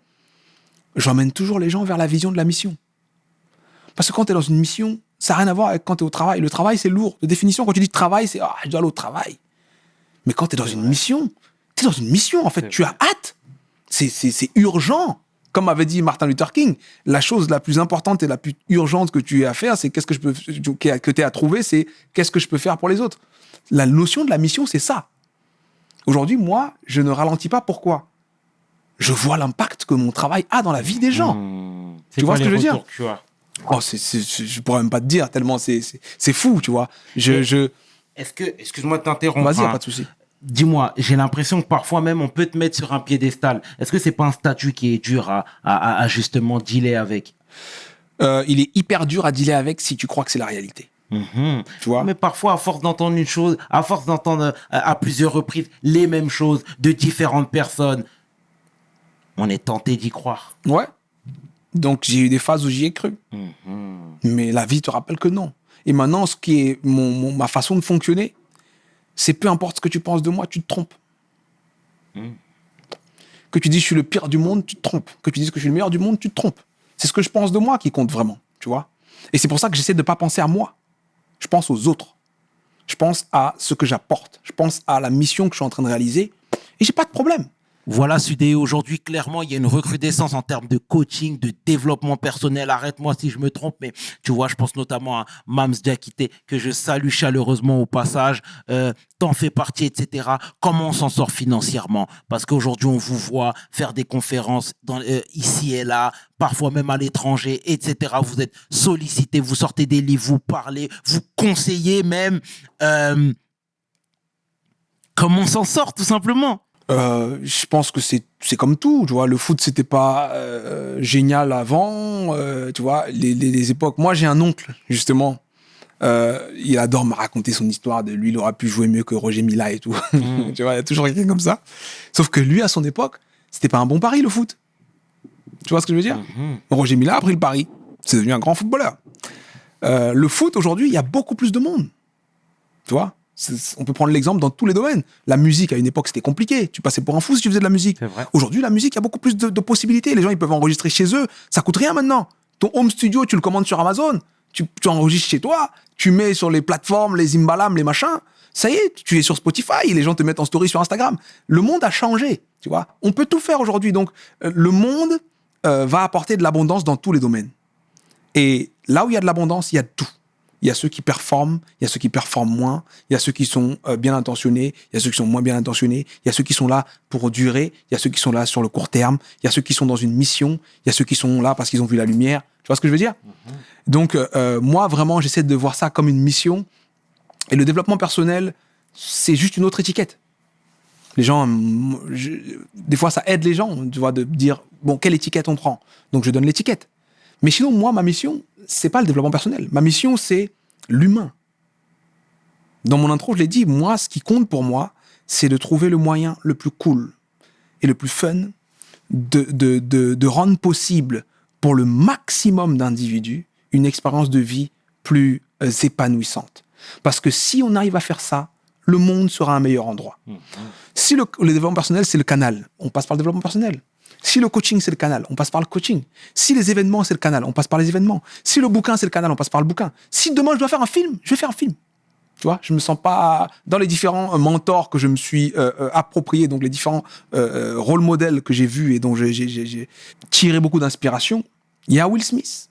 j'emmène toujours les gens vers la vision de la mission. Parce que quand tu es dans une mission, ça n'a rien à voir avec quand tu es au travail. Le travail, c'est lourd. De définition, quand tu dis travail, c'est je dois aller au travail. Mais quand tu es dans une mission, tu es dans une mission, en fait. Tu as hâte. C'est urgent. Comme avait dit Martin Luther King, la chose la plus importante et la plus urgente que tu aies à faire, c'est que tu as à trouver, c'est qu'est-ce que je peux faire pour les autres. La notion de la mission, c'est ça. Aujourd'hui, moi, je ne ralentis pas. Pourquoi ? Je vois l'impact que mon travail a dans la vie des gens. Tu vois ce que je veux dire ? Je pourrais même pas te dire, tellement c'est fou, tu vois. Est-ce que, excuse-moi de t'interrompre. Vas-y, pas de souci. Dis-moi, j'ai l'impression que parfois même on peut te mettre sur un piédestal. Est-ce que c'est pas un statut qui est dur à justement dealer avec ? Il est hyper dur à dealer avec si tu crois que c'est la réalité. Tu vois ? Mais parfois, à force d'entendre une chose, à force d'entendre à plusieurs reprises les mêmes choses de différentes personnes, on est tenté d'y croire. Ouais. Donc, j'ai eu des phases où j'y ai cru. Mais la vie te rappelle que non. Et maintenant, ce qui est ma façon de fonctionner, c'est peu importe ce que tu penses de moi, tu te trompes. Que tu dis je suis le pire du monde, tu te trompes. Que tu dises que je suis le meilleur du monde, tu te trompes. C'est ce que je pense de moi qui compte vraiment, tu vois. Et c'est pour ça que j'essaie de ne pas penser à moi. Je pense aux autres. Je pense à ce que j'apporte. Je pense à la mission que je suis en train de réaliser. Et j'ai pas de problème. Voilà, Sudé, aujourd'hui, clairement, il y a une recrudescence en termes de coaching, de développement personnel. Arrête-moi si je me trompe, mais tu vois, je pense notamment à Mams Diakité, que je salue chaleureusement au passage. T'en fais partie, etc. Comment on s'en sort financièrement ? Parce qu'aujourd'hui, on vous voit faire des conférences ici et là, parfois même à l'étranger, etc. Vous êtes sollicité, vous sortez des livres, vous parlez, vous conseillez même. Comment on s'en sort, tout simplement ? Je pense que c'est comme tout, tu vois. Le foot, c'était pas génial avant, tu vois. Les époques. Moi, j'ai un oncle, justement, Il adore me raconter son histoire de lui, il aurait pu jouer mieux que Roger Mila et tout. Tu vois, il y a toujours quelqu'un comme ça. Sauf que lui, à son époque, c'était pas un bon pari, le foot. Tu vois ce que je veux dire? Roger Mila a pris le pari. C'est devenu un grand footballeur. Le foot, aujourd'hui, il y a beaucoup plus de monde. Tu vois? On peut prendre l'exemple dans tous les domaines. La musique, à une époque, c'était compliqué. Tu passais pour un fou si tu faisais de la musique. C'est vrai. Aujourd'hui, la musique, il y a beaucoup plus de possibilités. Les gens, ils peuvent enregistrer chez eux. Ça coûte rien maintenant. Ton home studio, tu le commandes sur Amazon. Tu enregistres chez toi. Tu mets sur les plateformes, les Imbalam, les machins. Ça y est, tu es sur Spotify. Les gens te mettent en story sur Instagram. Le monde a changé. Tu vois? On peut tout faire aujourd'hui. Donc, le monde va apporter de l'abondance dans tous les domaines. Et là où il y a de l'abondance, il y a de tout. Il y a ceux qui performent, il y a ceux qui performent moins, il y a ceux qui sont bien intentionnés, il y a ceux qui sont moins bien intentionnés, il y a ceux qui sont là pour durer, il y a ceux qui sont là sur le court terme, il y a ceux qui sont dans une mission, il y a ceux qui sont là parce qu'ils ont vu la lumière. Tu vois ce que je veux dire? Donc, moi, vraiment, j'essaie de voir ça comme une mission. Et le développement personnel, c'est juste une autre étiquette. Les gens, des fois, ça aide les gens, tu vois, de dire, bon, quelle étiquette on prend? Donc, je donne l'étiquette. Mais sinon, moi, ma mission, c'est pas le développement personnel. Ma mission, c'est l'humain. Dans mon intro, je l'ai dit, moi, ce qui compte pour moi, c'est de trouver le moyen le plus cool et le plus fun de rendre possible pour le maximum d'individus une expérience de vie plus épanouissante. Parce que si on arrive à faire ça, le monde sera un meilleur endroit. Si le développement personnel, c'est le canal, on passe par le développement personnel. Si le coaching, c'est le canal, on passe par le coaching. Si les événements, c'est le canal, on passe par les événements. Si le bouquin, c'est le canal, on passe par le bouquin. Si demain, je dois faire un film, je vais faire un film. Tu vois, je me sens pas... Dans les différents mentors que je me suis appropriés, donc les différents rôle modèles que j'ai vus et dont j'ai tiré beaucoup d'inspiration, il y a Will Smith.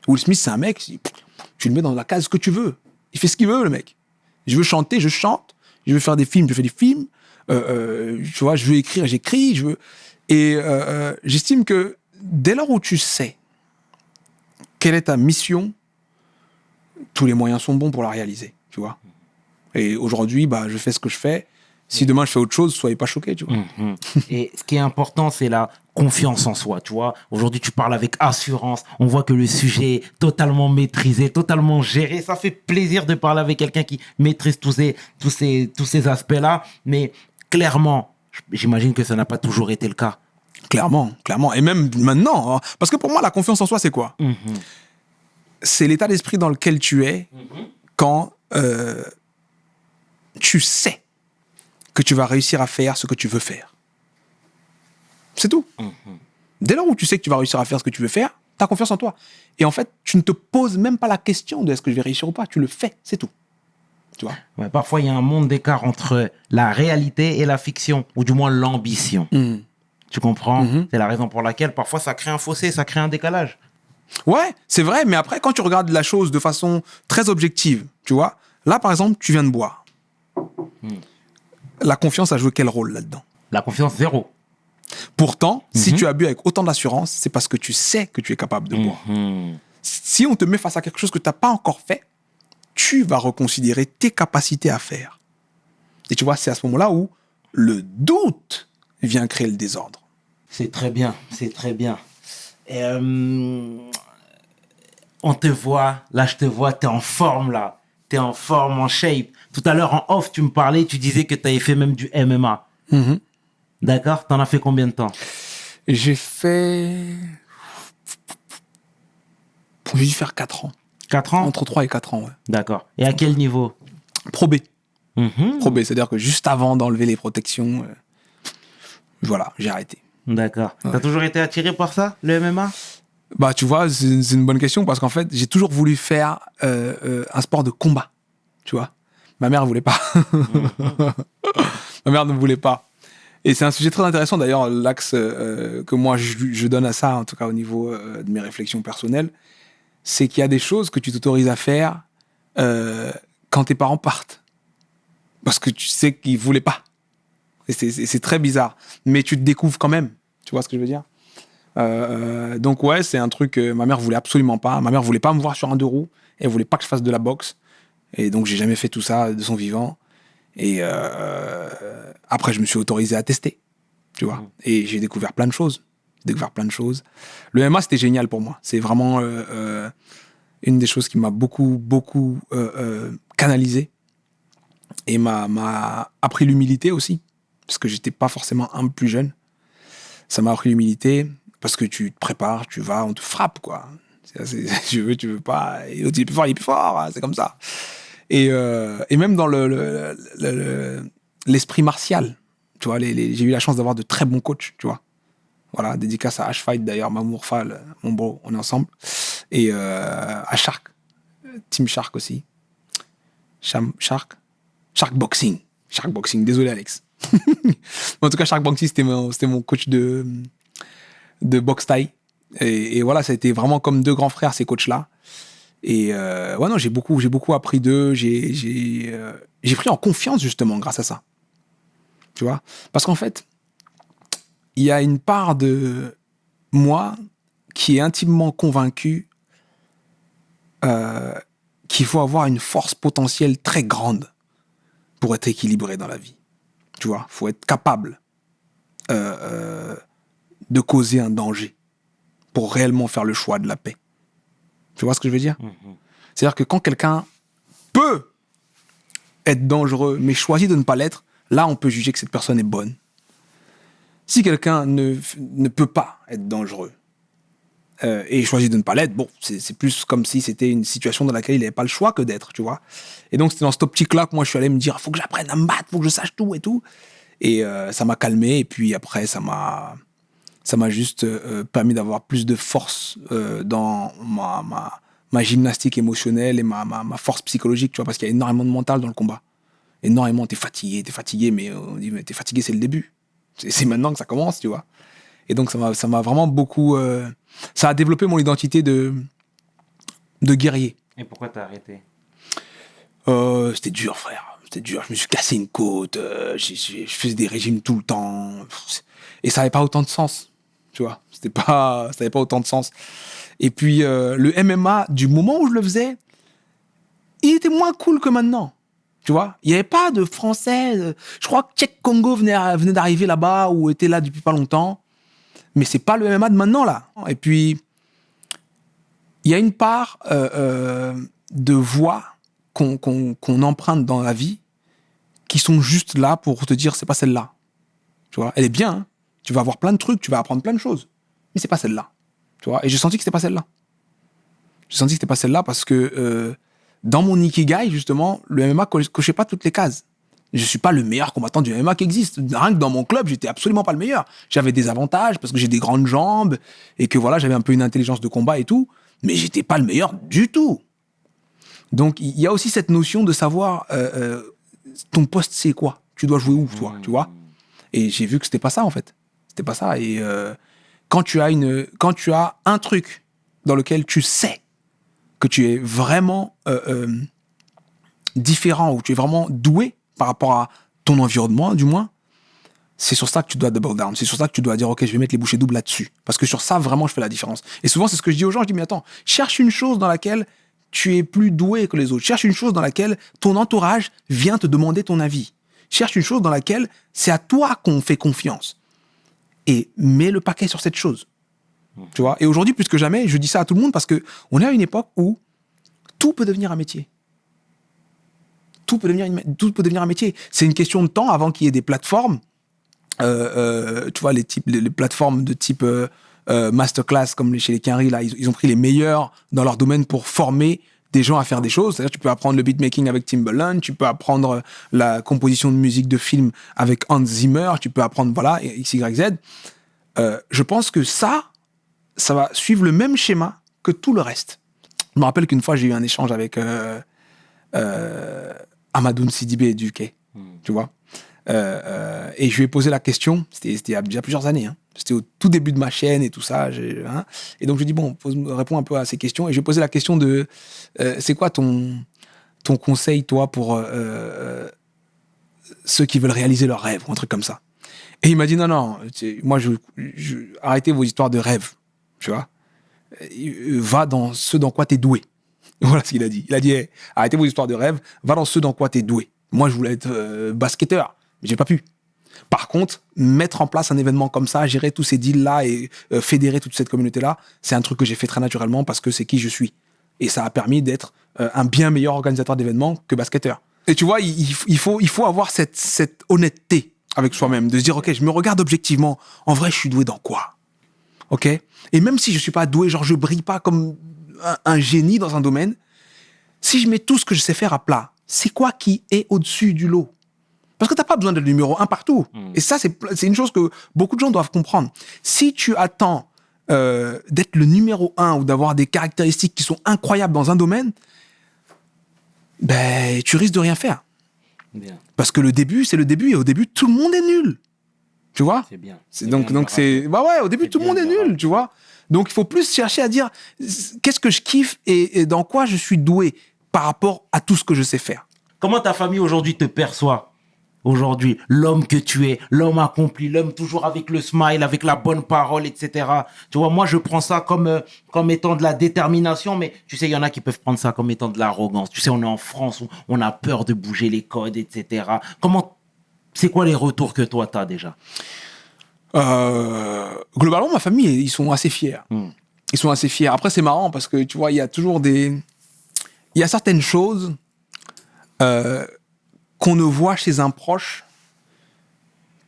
Will Smith, c'est un mec, tu le mets dans la case que tu veux. Il fait ce qu'il veut, le mec. Je veux chanter, je chante. Je veux faire des films, je fais des films. Tu vois, je veux écrire, j'écris. Je veux... Et j'estime que dès lors où tu sais quelle est ta mission, tous les moyens sont bons pour la réaliser, tu vois. Et aujourd'hui, bah, je fais ce que je fais. Si demain je fais autre chose, soyez pas choqués, tu vois. Et ce qui est important, c'est la confiance en soi, tu vois. Aujourd'hui, tu parles avec assurance. On voit que le sujet est totalement maîtrisé, totalement géré. Ça fait plaisir de parler avec quelqu'un qui maîtrise tous ces aspects-là. Mais clairement, j'imagine que ça n'a pas toujours été le cas. Clairement. Et même maintenant. Hein. Parce que pour moi, la confiance en soi, c'est quoi? C'est l'état d'esprit dans lequel tu es quand tu sais que tu vas réussir à faire ce que tu veux faire. C'est tout. Dès lors où tu sais que tu vas réussir à faire ce que tu veux faire, tu as confiance en toi. Et en fait, tu ne te poses même pas la question de est-ce que je vais réussir ou pas. Tu le fais, c'est tout. Tu vois? Ouais, parfois, il y a un monde d'écart entre la réalité et la fiction, ou du moins l'ambition. Tu comprends? C'est la raison pour laquelle parfois ça crée un fossé, ça crée un décalage. Ouais, c'est vrai, mais après, quand tu regardes la chose de façon très objective, tu vois, là, par exemple, tu viens de boire. La confiance a joué quel rôle là-dedans? La confiance, zéro. Pourtant, si tu as bu avec autant d'assurance, c'est parce que tu sais que tu es capable de boire. Si on te met face à quelque chose que tu n'as pas encore fait, tu vas reconsidérer tes capacités à faire. Et tu vois, c'est à ce moment-là où le doute vient créer le désordre. C'est très bien, c'est très bien. Et, on te voit, là je te vois, t'es en forme là. T'es en forme, en shape. Tout à l'heure en off, tu me parlais, tu disais que t'avais fait même du MMA. D'accord? T'en as fait combien de temps? J'ai dû faire 4 ans. 4 ans? Entre 3 et 4 ans, ouais. D'accord. Et à quel niveau? Pro B. Pro B, c'est-à-dire que juste avant d'enlever les protections, voilà, j'ai arrêté. D'accord. Ouais. T'as toujours été attiré par ça, le MMA? Bah, tu vois, c'est une bonne question parce qu'en fait, j'ai toujours voulu faire un sport de combat, tu vois. Ma mère ne voulait pas. Ma mère ne voulait pas. Et c'est un sujet très intéressant, d'ailleurs, l'axe que moi, je donne à ça, en tout cas au niveau de mes réflexions personnelles, c'est qu'il y a des choses que tu t'autorises à faire quand tes parents partent. Parce que tu sais qu'ils ne voulaient pas. Et c'est très bizarre. Mais tu te découvres quand même. Tu vois ce que je veux dire? Donc ouais, c'est un truc que ma mère voulait absolument pas. Ma mère voulait pas me voir sur un 2 roues. Elle voulait pas que je fasse de la boxe. Et donc j'ai jamais fait tout ça de son vivant. Et après, je me suis autorisé à tester. Tu vois? Et j'ai découvert plein de choses. Le MMA, c'était génial pour moi. C'est vraiment une des choses qui m'a beaucoup canalisé et m'a appris l'humilité aussi, parce que j'étais pas forcément humble plus jeune. Ça m'a appris l'humilité parce que tu te prépares, tu vas, on te frappe, quoi. Tu veux pas, et l'autre il est plus fort, il est plus fort, hein, c'est comme ça. Et même dans l'esprit martial, tu vois, j'ai eu la chance d'avoir de très bons coachs, tu vois. Voilà, dédicace à H-Fight d'ailleurs, Mamour Fall, mon bro, on est ensemble. Et à Shark, Team Shark aussi. Shark Boxing. Shark Boxing, désolé Alex. En tout cas, Shark Boxing, c'était mon coach de boxe thaï. Et voilà, ça a été vraiment comme deux grands frères, ces coachs-là. Et ouais, non, j'ai beaucoup appris d'eux. J'ai pris en confiance, justement, grâce à ça. Tu vois ? Parce qu'en fait, il y a une part de moi qui est intimement convaincu qu'il faut avoir une force potentielle très grande pour être équilibré dans la vie. Tu vois ? Il faut être capable de causer un danger pour réellement faire le choix de la paix. Tu vois ce que je veux dire ? C'est-à-dire que quand quelqu'un peut être dangereux, mais choisit de ne pas l'être, là, on peut juger que cette personne est bonne. Si quelqu'un ne peut pas être dangereux et choisit de ne pas l'être, bon, c'est plus comme si c'était une situation dans laquelle il n'avait pas le choix que d'être, tu vois. Et donc, c'était dans cette optique-là que moi, je suis allé me dire, il faut que j'apprenne à me battre, il faut que je sache tout et tout. Et ça m'a calmé, et puis après, ça m'a juste permis d'avoir plus de force dans ma gymnastique émotionnelle et ma force psychologique, tu vois, parce qu'il y a énormément de mental dans le combat. Énormément, t'es fatigué, mais on dit, mais t'es fatigué, c'est le début. C'est maintenant que ça commence, tu vois. Et donc, ça m'a vraiment beaucoup... ça a développé mon identité de guerrier. Et pourquoi t'as arrêté ? C'était dur, frère. C'était dur. Je me suis cassé une côte. Je faisais des régimes tout le temps. Et ça n'avait pas autant de sens, tu vois. Ça n'avait pas autant de sens. Et puis, le MMA, du moment où je le faisais, il était moins cool que maintenant. Tu vois, il n'y avait pas de Français. Je crois que Tchèque Congo venait d'arriver là-bas ou était là depuis pas longtemps. Mais c'est pas le MMA de maintenant, là. Et puis, il y a une part de voix qu'on emprunte dans la vie qui sont juste là pour te dire c'est pas celle-là. Tu vois, elle est bien. Hein. Tu vas avoir plein de trucs, tu vas apprendre plein de choses. Mais c'est pas celle-là. Tu vois, et j'ai senti que c'était pas celle-là. J'ai senti que c'était pas celle-là parce que dans mon Ikigai, justement, le MMA cochait pas toutes les cases. Je suis pas le meilleur combattant du MMA qui existe. Rien que dans mon club, j'étais absolument pas le meilleur. J'avais des avantages parce que j'ai des grandes jambes et que voilà, j'avais un peu une intelligence de combat et tout, mais j'étais pas le meilleur du tout. Donc, il y a aussi cette notion de savoir ton poste, c'est quoi ? Tu dois jouer où, toi, tu vois ? Et j'ai vu que c'était pas ça, en fait. C'était pas ça. Et quand tu as un truc dans lequel tu sais que tu es vraiment différent ou tu es vraiment doué par rapport à ton environnement, du moins, c'est sur ça que tu dois double down. C'est sur ça que tu dois dire, OK, je vais mettre les bouchées doubles là-dessus. Parce que sur ça, vraiment, je fais la différence. Et souvent, c'est ce que je dis aux gens. Je dis, mais attends, cherche une chose dans laquelle tu es plus doué que les autres. Cherche une chose dans laquelle ton entourage vient te demander ton avis. Cherche une chose dans laquelle c'est à toi qu'on fait confiance. Et mets le paquet sur cette chose. Tu vois ? Et aujourd'hui, plus que jamais, je dis ça à tout le monde parce qu'on est à une époque où tout peut devenir un métier. Tout peut devenir un métier. C'est une question de temps avant qu'il y ait des plateformes. Tu vois, les plateformes de type masterclass, comme chez les Quinry, là, ils ont pris les meilleurs dans leur domaine pour former des gens à faire des choses. C'est-à-dire, tu peux apprendre le beatmaking avec Timbaland, tu peux apprendre la composition de musique de film avec Hans Zimmer, tu peux apprendre, voilà, X, Y, Z. Je pense que ça va suivre le même schéma que tout le reste. Je me rappelle qu'une fois, j'ai eu un échange avec Amadoun Sidibé du Quai, tu vois. Et je lui ai posé la question, c'était il y a déjà plusieurs années, hein. C'était au tout début de ma chaîne et tout ça. Et donc je lui ai dit, bon, réponds un peu à ces questions. Et je lui ai posé la question de, c'est quoi ton conseil, toi, pour ceux qui veulent réaliser leurs rêves, ou un truc comme ça. Et il m'a dit, non, moi, arrêtez vos histoires de rêves, tu vois. Va dans ce dans quoi t'es doué. Voilà ce qu'il a dit. Il a dit, hey, arrêtez vos histoires de rêves, va dans ce dans quoi t'es doué. Moi, je voulais être basketteur, mais j'ai pas pu. Par contre, mettre en place un événement comme ça, gérer tous ces deals-là et fédérer toute cette communauté-là, c'est un truc que j'ai fait très naturellement parce que c'est qui je suis. Et ça a permis d'être un bien meilleur organisateur d'événements que basketteur. Et tu vois, il faut avoir cette honnêteté avec soi-même, de se dire, OK, je me regarde objectivement. En vrai, je suis doué dans quoi? OK? Et même si je suis pas doué, genre je brille pas comme un génie dans un domaine, si je mets tout ce que je sais faire à plat, c'est quoi qui est au-dessus du lot? Parce que t'as pas besoin d'être le numéro 1 partout. Et ça, c'est une chose que beaucoup de gens doivent comprendre. Si tu attends d'être le numéro 1 ou d'avoir des caractéristiques qui sont incroyables dans un domaine, ben, tu risques de rien faire. Bien. Parce que le début, c'est le début, et au début, tout le monde est nul. Tu vois? C'est bien. Donc c'est... Bah ouais, au début, tout le monde est nul, tu vois? Donc, il faut plus chercher à dire qu'est-ce que je kiffe et dans quoi je suis doué par rapport à tout ce que je sais faire. Comment ta famille aujourd'hui te perçoit? Aujourd'hui, l'homme que tu es, l'homme accompli, l'homme toujours avec le smile, avec la bonne parole, etc. Tu vois, moi, je prends ça comme étant de la détermination, mais tu sais, il y en a qui peuvent prendre ça comme étant de l'arrogance. Tu sais, on est en France, où on a peur de bouger les codes, etc. C'est quoi les retours que toi, t'as déjà? Globalement, ma famille, ils sont assez fiers. Ils sont assez fiers. Après, c'est marrant parce que, tu vois, il y a toujours il y a certaines choses qu'on ne voit chez un proche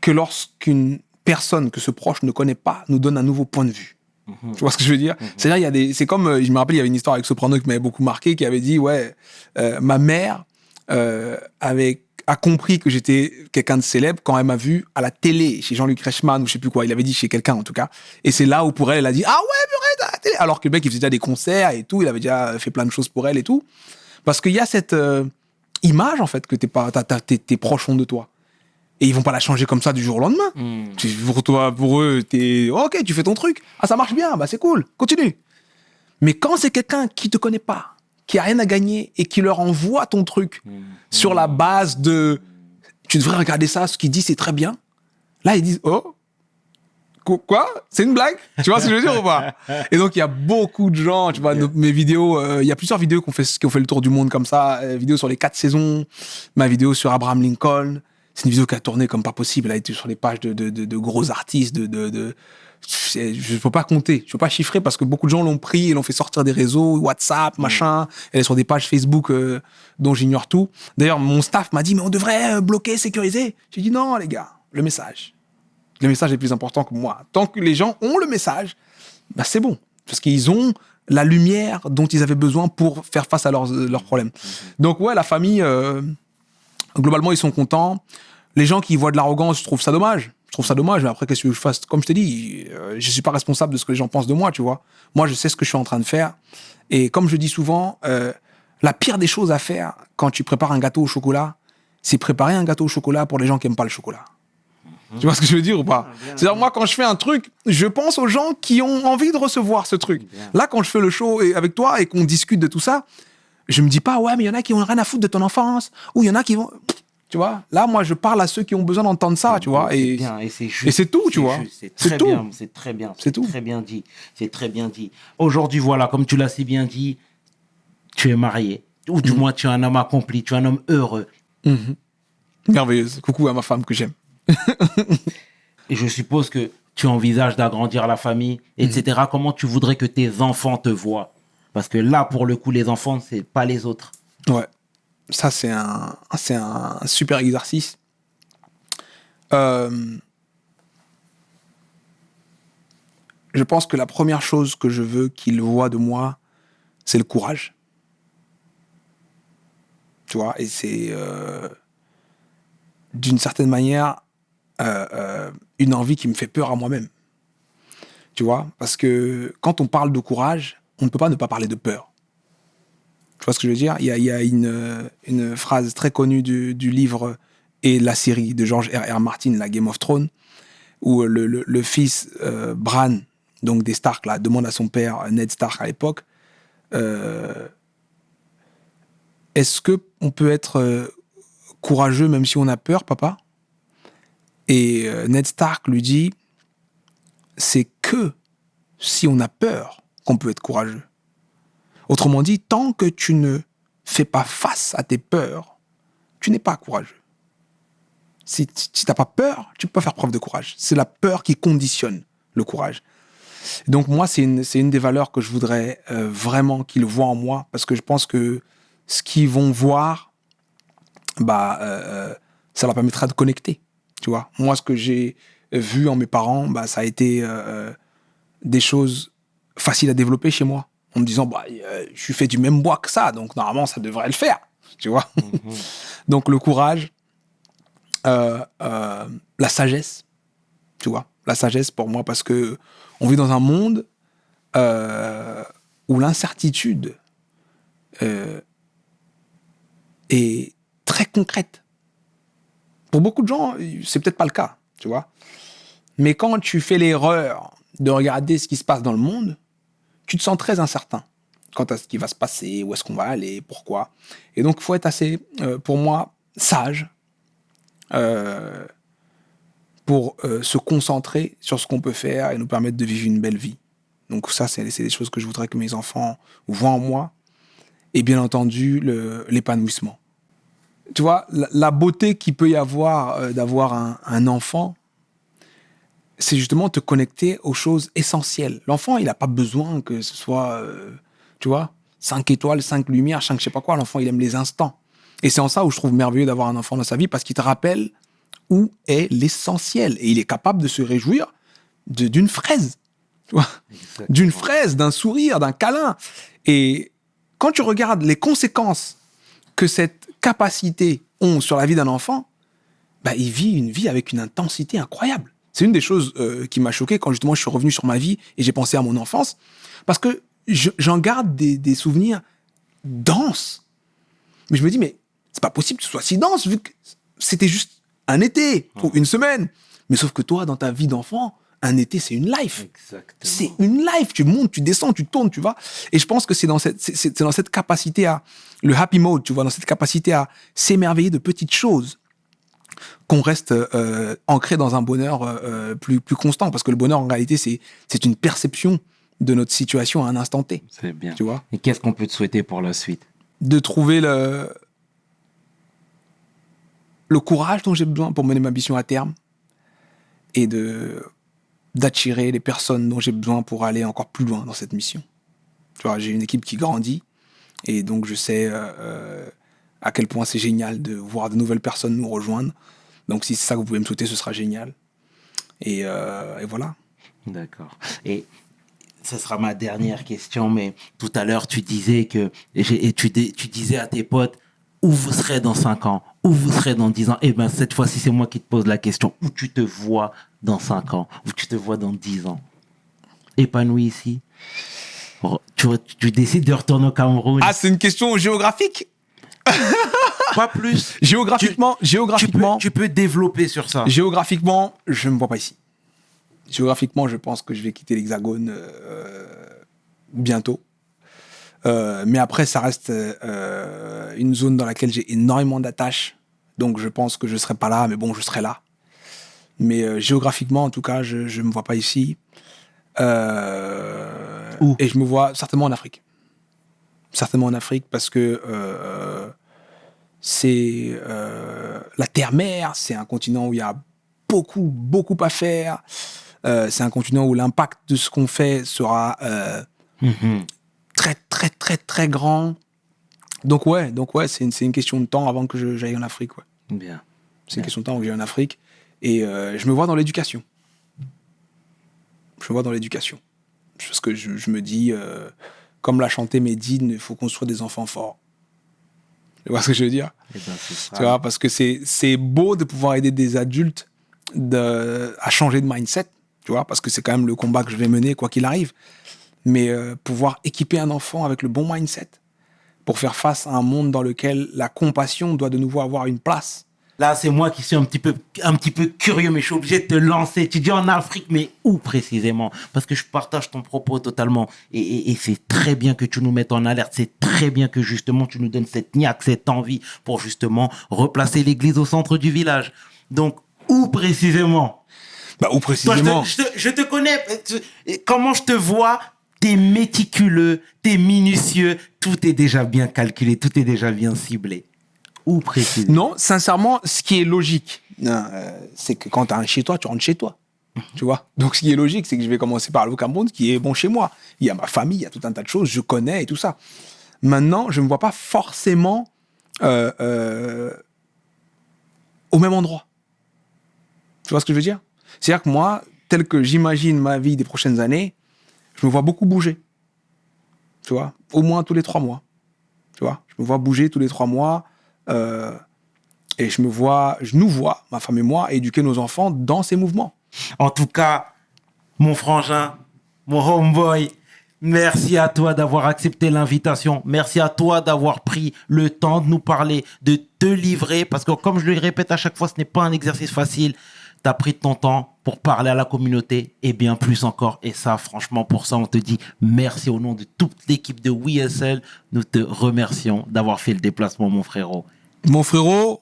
que lorsqu'une personne que ce proche ne connaît pas nous donne un nouveau point de vue. Tu vois ce que je veux dire? C'est-à-dire, c'est comme, je me rappelle, il y avait une histoire avec Soprano qui m'avait beaucoup marqué, qui avait dit, ouais, ma mère a compris que j'étais quelqu'un de célèbre quand elle m'a vu à la télé, chez Jean-Luc Reichmann, ou je sais plus quoi, il avait dit chez quelqu'un en tout cas. Et c'est là où pour elle, elle a dit, ah ouais, purée, t'as la télé. Alors que le mec, il faisait déjà des concerts et tout, il avait déjà fait plein de choses pour elle et tout. Parce qu'il y a cette image, en fait, que tes proches ont de toi. Et ils vont pas la changer comme ça du jour au lendemain. Pour eux, ok, tu fais ton truc. Ah, ça marche bien, bah c'est cool, continue. Mais quand c'est quelqu'un qui te connaît pas, qui a rien à gagner et qui leur envoie ton truc sur la base de tu devrais regarder ça, ce qu'il dit c'est très bien. Là, ils disent oh, quoi? C'est une blague? Tu vois ce que je veux dire ou pas? Et donc, il y a beaucoup de gens, tu vois, mes vidéos, il y a plusieurs vidéos qui ont fait le tour du monde comme ça. Vidéo sur les 4 saisons, ma vidéo sur Abraham Lincoln. C'est une vidéo qui a tourné comme pas possible. Elle a été sur les pages de gros artistes, je peux pas compter, je peux pas chiffrer parce que beaucoup de gens l'ont pris et l'ont fait sortir des réseaux, WhatsApp, machin. Elle est sur des pages Facebook dont j'ignore tout. D'ailleurs, mon staff m'a dit, mais on devrait bloquer, sécuriser. J'ai dit non, les gars, le message. Le message est plus important que moi. Tant que les gens ont le message, bah c'est bon. Parce qu'ils ont la lumière dont ils avaient besoin pour faire face à leurs problèmes. Donc ouais, la famille, globalement, ils sont contents. Les gens qui voient de l'arrogance, je trouve ça dommage. Mais après, qu'est-ce que je fasse? Comme je t'ai dit, je suis pas responsable de ce que les gens pensent de moi, tu vois. Moi, je sais ce que je suis en train de faire. Et comme je dis souvent, la pire des choses à faire quand tu prépares un gâteau au chocolat, c'est préparer un gâteau au chocolat pour les gens qui aiment pas le chocolat. Tu vois ce que je veux dire ou pas? C'est-à-dire, moi, quand je fais un truc, je pense aux gens qui ont envie de recevoir ce truc. Là, quand je fais le show avec toi et qu'on discute de tout ça, je me dis pas, ouais, mais il y en a qui ont rien à foutre de ton enfance, ou il y en a qui vont... Tu vois, là, moi, je parle à ceux qui ont besoin d'entendre ça, tu vois. Et c'est juste. Et c'est tout, tu vois. C'est très bien, c'est très bien. C'est très bien dit. C'est très bien dit. Aujourd'hui, voilà, comme tu l'as si bien dit, tu es marié. Ou du moins, tu es un homme accompli, tu es un homme heureux. Merveilleuse. Coucou à ma femme que j'aime. Et je suppose que tu envisages d'agrandir la famille, etc. Comment tu voudrais que tes enfants te voient? Parce que là, pour le coup, les enfants, c'est pas les autres. Ouais. Ça, c'est un super exercice. Je pense que la première chose que je veux qu'ils voient de moi, c'est le courage. Tu vois, et c'est d'une certaine manière une envie qui me fait peur à moi-même. Tu vois, parce que quand on parle de courage, on ne peut pas ne pas parler de peur. Tu vois ce que je veux dire? Il y a une phrase très connue du livre et la série de George R.R. Martin, la Game of Thrones, où le fils Bran, donc des Stark, là, demande à son père, Ned Stark à l'époque, est-ce qu'on peut être courageux même si on a peur, papa? Et Ned Stark lui dit, c'est que si on a peur qu'on peut être courageux. Autrement dit, tant que tu ne fais pas face à tes peurs, tu n'es pas courageux. Si tu n'as pas peur, tu peux pas faire preuve de courage. C'est la peur qui conditionne le courage. Donc moi, c'est une des valeurs que je voudrais vraiment qu'ils voient en moi, parce que je pense que ce qu'ils vont voir, ça leur permettra de connecter, tu vois. Moi, ce que j'ai vu en mes parents, ça a été des choses faciles à développer chez moi, en me disant, je suis fait du même bois que ça, donc normalement, ça devrait le faire, tu vois. Donc le courage, la sagesse, tu vois. La sagesse pour moi, parce que on vit dans un monde où l'incertitude est très concrète. Pour beaucoup de gens, c'est peut-être pas le cas, tu vois. Mais quand tu fais l'erreur de regarder ce qui se passe dans le monde, tu te sens très incertain quant à ce qui va se passer, où est-ce qu'on va aller, pourquoi. Et donc, il faut être assez, pour moi, sage pour se concentrer sur ce qu'on peut faire et nous permettre de vivre une belle vie. Donc ça, c'est des choses que je voudrais que mes enfants voient en moi. Et bien entendu, l'épanouissement. Tu vois, la beauté qu'il peut y avoir d'avoir un enfant, c'est justement te connecter aux choses essentielles. L'enfant, il n'a pas besoin que ce soit, tu vois, 5 étoiles, 5 lumières, 5 je sais pas quoi. L'enfant, il aime les instants. Et c'est en ça où je trouve merveilleux d'avoir un enfant dans sa vie, parce qu'il te rappelle où est l'essentiel. Et il est capable de se réjouir d'une fraise. Tu vois, d'une fraise, d'un sourire, d'un câlin. Et quand tu regardes les conséquences que cette capacité ont sur la vie d'un enfant, il vit une vie avec une intensité incroyable. C'est une des choses qui m'a choqué quand justement je suis revenu sur ma vie et j'ai pensé à mon enfance, parce que j'en garde des souvenirs denses. Mais je me dis, mais c'est pas possible que ce soit si dense, vu que c'était juste un été ou une semaine. Mais sauf que toi, dans ta vie d'enfant, un été, c'est une life. Exactement. C'est une life. Tu montes, tu descends, tu tournes, tu vois. Et je pense que c'est dans cette capacité à... Le happy mode, tu vois, dans cette capacité à s'émerveiller de petites choses qu'on reste ancré dans un bonheur plus constant. Parce que le bonheur, en réalité, c'est une perception de notre situation à un instant T. C'est bien. Tu vois. Et qu'est-ce qu'on peut te souhaiter pour la suite? De trouver le courage dont j'ai besoin pour mener ma mission à terme et d'attirer les personnes dont j'ai besoin pour aller encore plus loin dans cette mission. Tu vois, j'ai une équipe qui grandit et donc je sais à quel point c'est génial de voir de nouvelles personnes nous rejoindre. Donc si c'est ça que vous pouvez me souhaiter, ce sera génial. Et voilà. D'accord. Et ce sera ma dernière question, mais tout à l'heure, tu disais tu disais à tes potes, où vous serez dans 5 ans, où vous serez dans 10 ans. Eh bien, cette fois-ci, c'est moi qui te pose la question. Où tu te vois dans 5 ans, où tu te vois dans 10 ans? Épanoui ici? Tu décides de retourner au Cameroun? Ah, c'est une question géographique? Pas plus. Géographiquement, Tu peux développer sur ça. Géographiquement, je ne me vois pas ici. Géographiquement, je pense que je vais quitter l'Hexagone bientôt. Mais après, ça reste une zone dans laquelle j'ai énormément d'attaches. Donc, je pense que je ne serai pas là, mais bon, je serai là. Mais géographiquement, en tout cas, je ne me vois pas ici. Où? Et je me vois certainement en Afrique. Certainement en Afrique, parce que c'est la terre-mère, c'est un continent où il y a beaucoup, beaucoup à faire. C'est un continent où l'impact de ce qu'on fait sera très, très, très, très grand. Donc ouais, c'est une question de temps avant que j'aille en Afrique. Ouais. Bien. C'est une question de temps que j'aille en Afrique. Et je me vois dans l'éducation. Je me vois dans l'éducation. Parce que je me dis, comme l'a chanté Medine, il faut construire des enfants forts. Tu vois ce que je veux dire? Eh ben, c'est ça. Tu vois, parce que c'est beau de pouvoir aider des adultes à changer de mindset, tu vois, parce que c'est quand même le combat que je vais mener, quoi qu'il arrive. Mais pouvoir équiper un enfant avec le bon mindset pour faire face à un monde dans lequel la compassion doit de nouveau avoir une place. Là, c'est moi qui suis un petit peu curieux, mais je suis obligé de te lancer. Tu dis en Afrique, mais où précisément? Parce que je partage ton propos totalement. Et c'est très bien que tu nous mettes en alerte. C'est très bien que justement tu nous donnes cette niaque, cette envie pour justement replacer l'église au centre du village. Donc, où précisément? Où précisément? Toi, je te connais. Comment je te vois? T'es méticuleux, t'es minutieux. Tout est déjà bien calculé, tout est déjà bien ciblé. Où précisément? Non, sincèrement, ce qui est logique, c'est que quand tu as un chez toi, tu rentres chez toi. Tu vois? Donc, ce qui est logique, c'est que je vais commencer par le Cameroun, qui est bon chez moi. Il y a ma famille, il y a tout un tas de choses, je connais et tout ça. Maintenant, je ne me vois pas forcément au même endroit. Tu vois ce que je veux dire? C'est-à-dire que moi, tel que j'imagine ma vie des prochaines années, je me vois beaucoup bouger. Tu vois? Au moins tous les 3 mois. Tu vois? Je me vois bouger tous les 3 mois. Et je nous vois, ma femme et moi, éduquer nos enfants dans ces mouvements. En tout cas, mon frangin, mon homeboy, merci à toi d'avoir accepté l'invitation. Merci à toi d'avoir pris le temps de nous parler, de te livrer. Parce que comme je le répète à chaque fois, ce n'est pas un exercice facile. Tu as pris ton temps pour parler à la communauté et bien plus encore. Et ça, franchement, pour ça, on te dit merci au nom de toute l'équipe de WeSL. Nous te remercions d'avoir fait le déplacement, mon frérot. Mon frérot,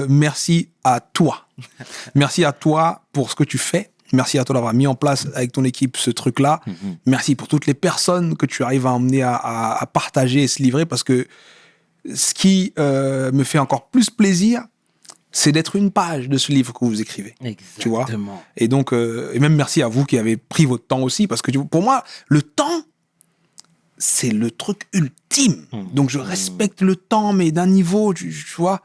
merci à toi. Merci à toi pour ce que tu fais. Merci à toi d'avoir mis en place avec ton équipe ce truc-là. Merci pour toutes les personnes que tu arrives à emmener à partager et se livrer, parce que ce qui me fait encore plus plaisir, c'est d'être une page de ce livre que vous écrivez. Exactement. Tu vois? Et donc, et même merci à vous qui avez pris votre temps aussi, parce que pour moi, le temps, c'est le truc ultime. Donc, je respecte le temps, mais d'un niveau, tu vois.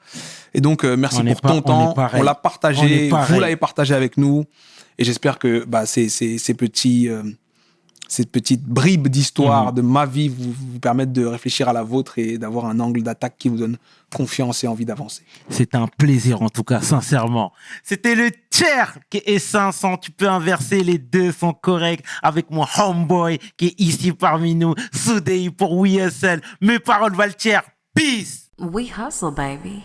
Et donc, merci pour ton temps. On l'a partagé, vous l'avez partagé avec nous. Et j'espère que ces petites bribes d'histoire de ma vie vous permettent de réfléchir à la vôtre et d'avoir un angle d'attaque qui vous donne confiance et envie d'avancer. C'est un plaisir, en tout cas, sincèrement. C'était le tiers qui est 500. Tu peux inverser, les deux sont corrects. Avec mon homeboy qui est ici parmi nous. Soudey pour WeSL. Mes paroles valent tiers. Peace. We hustle, baby.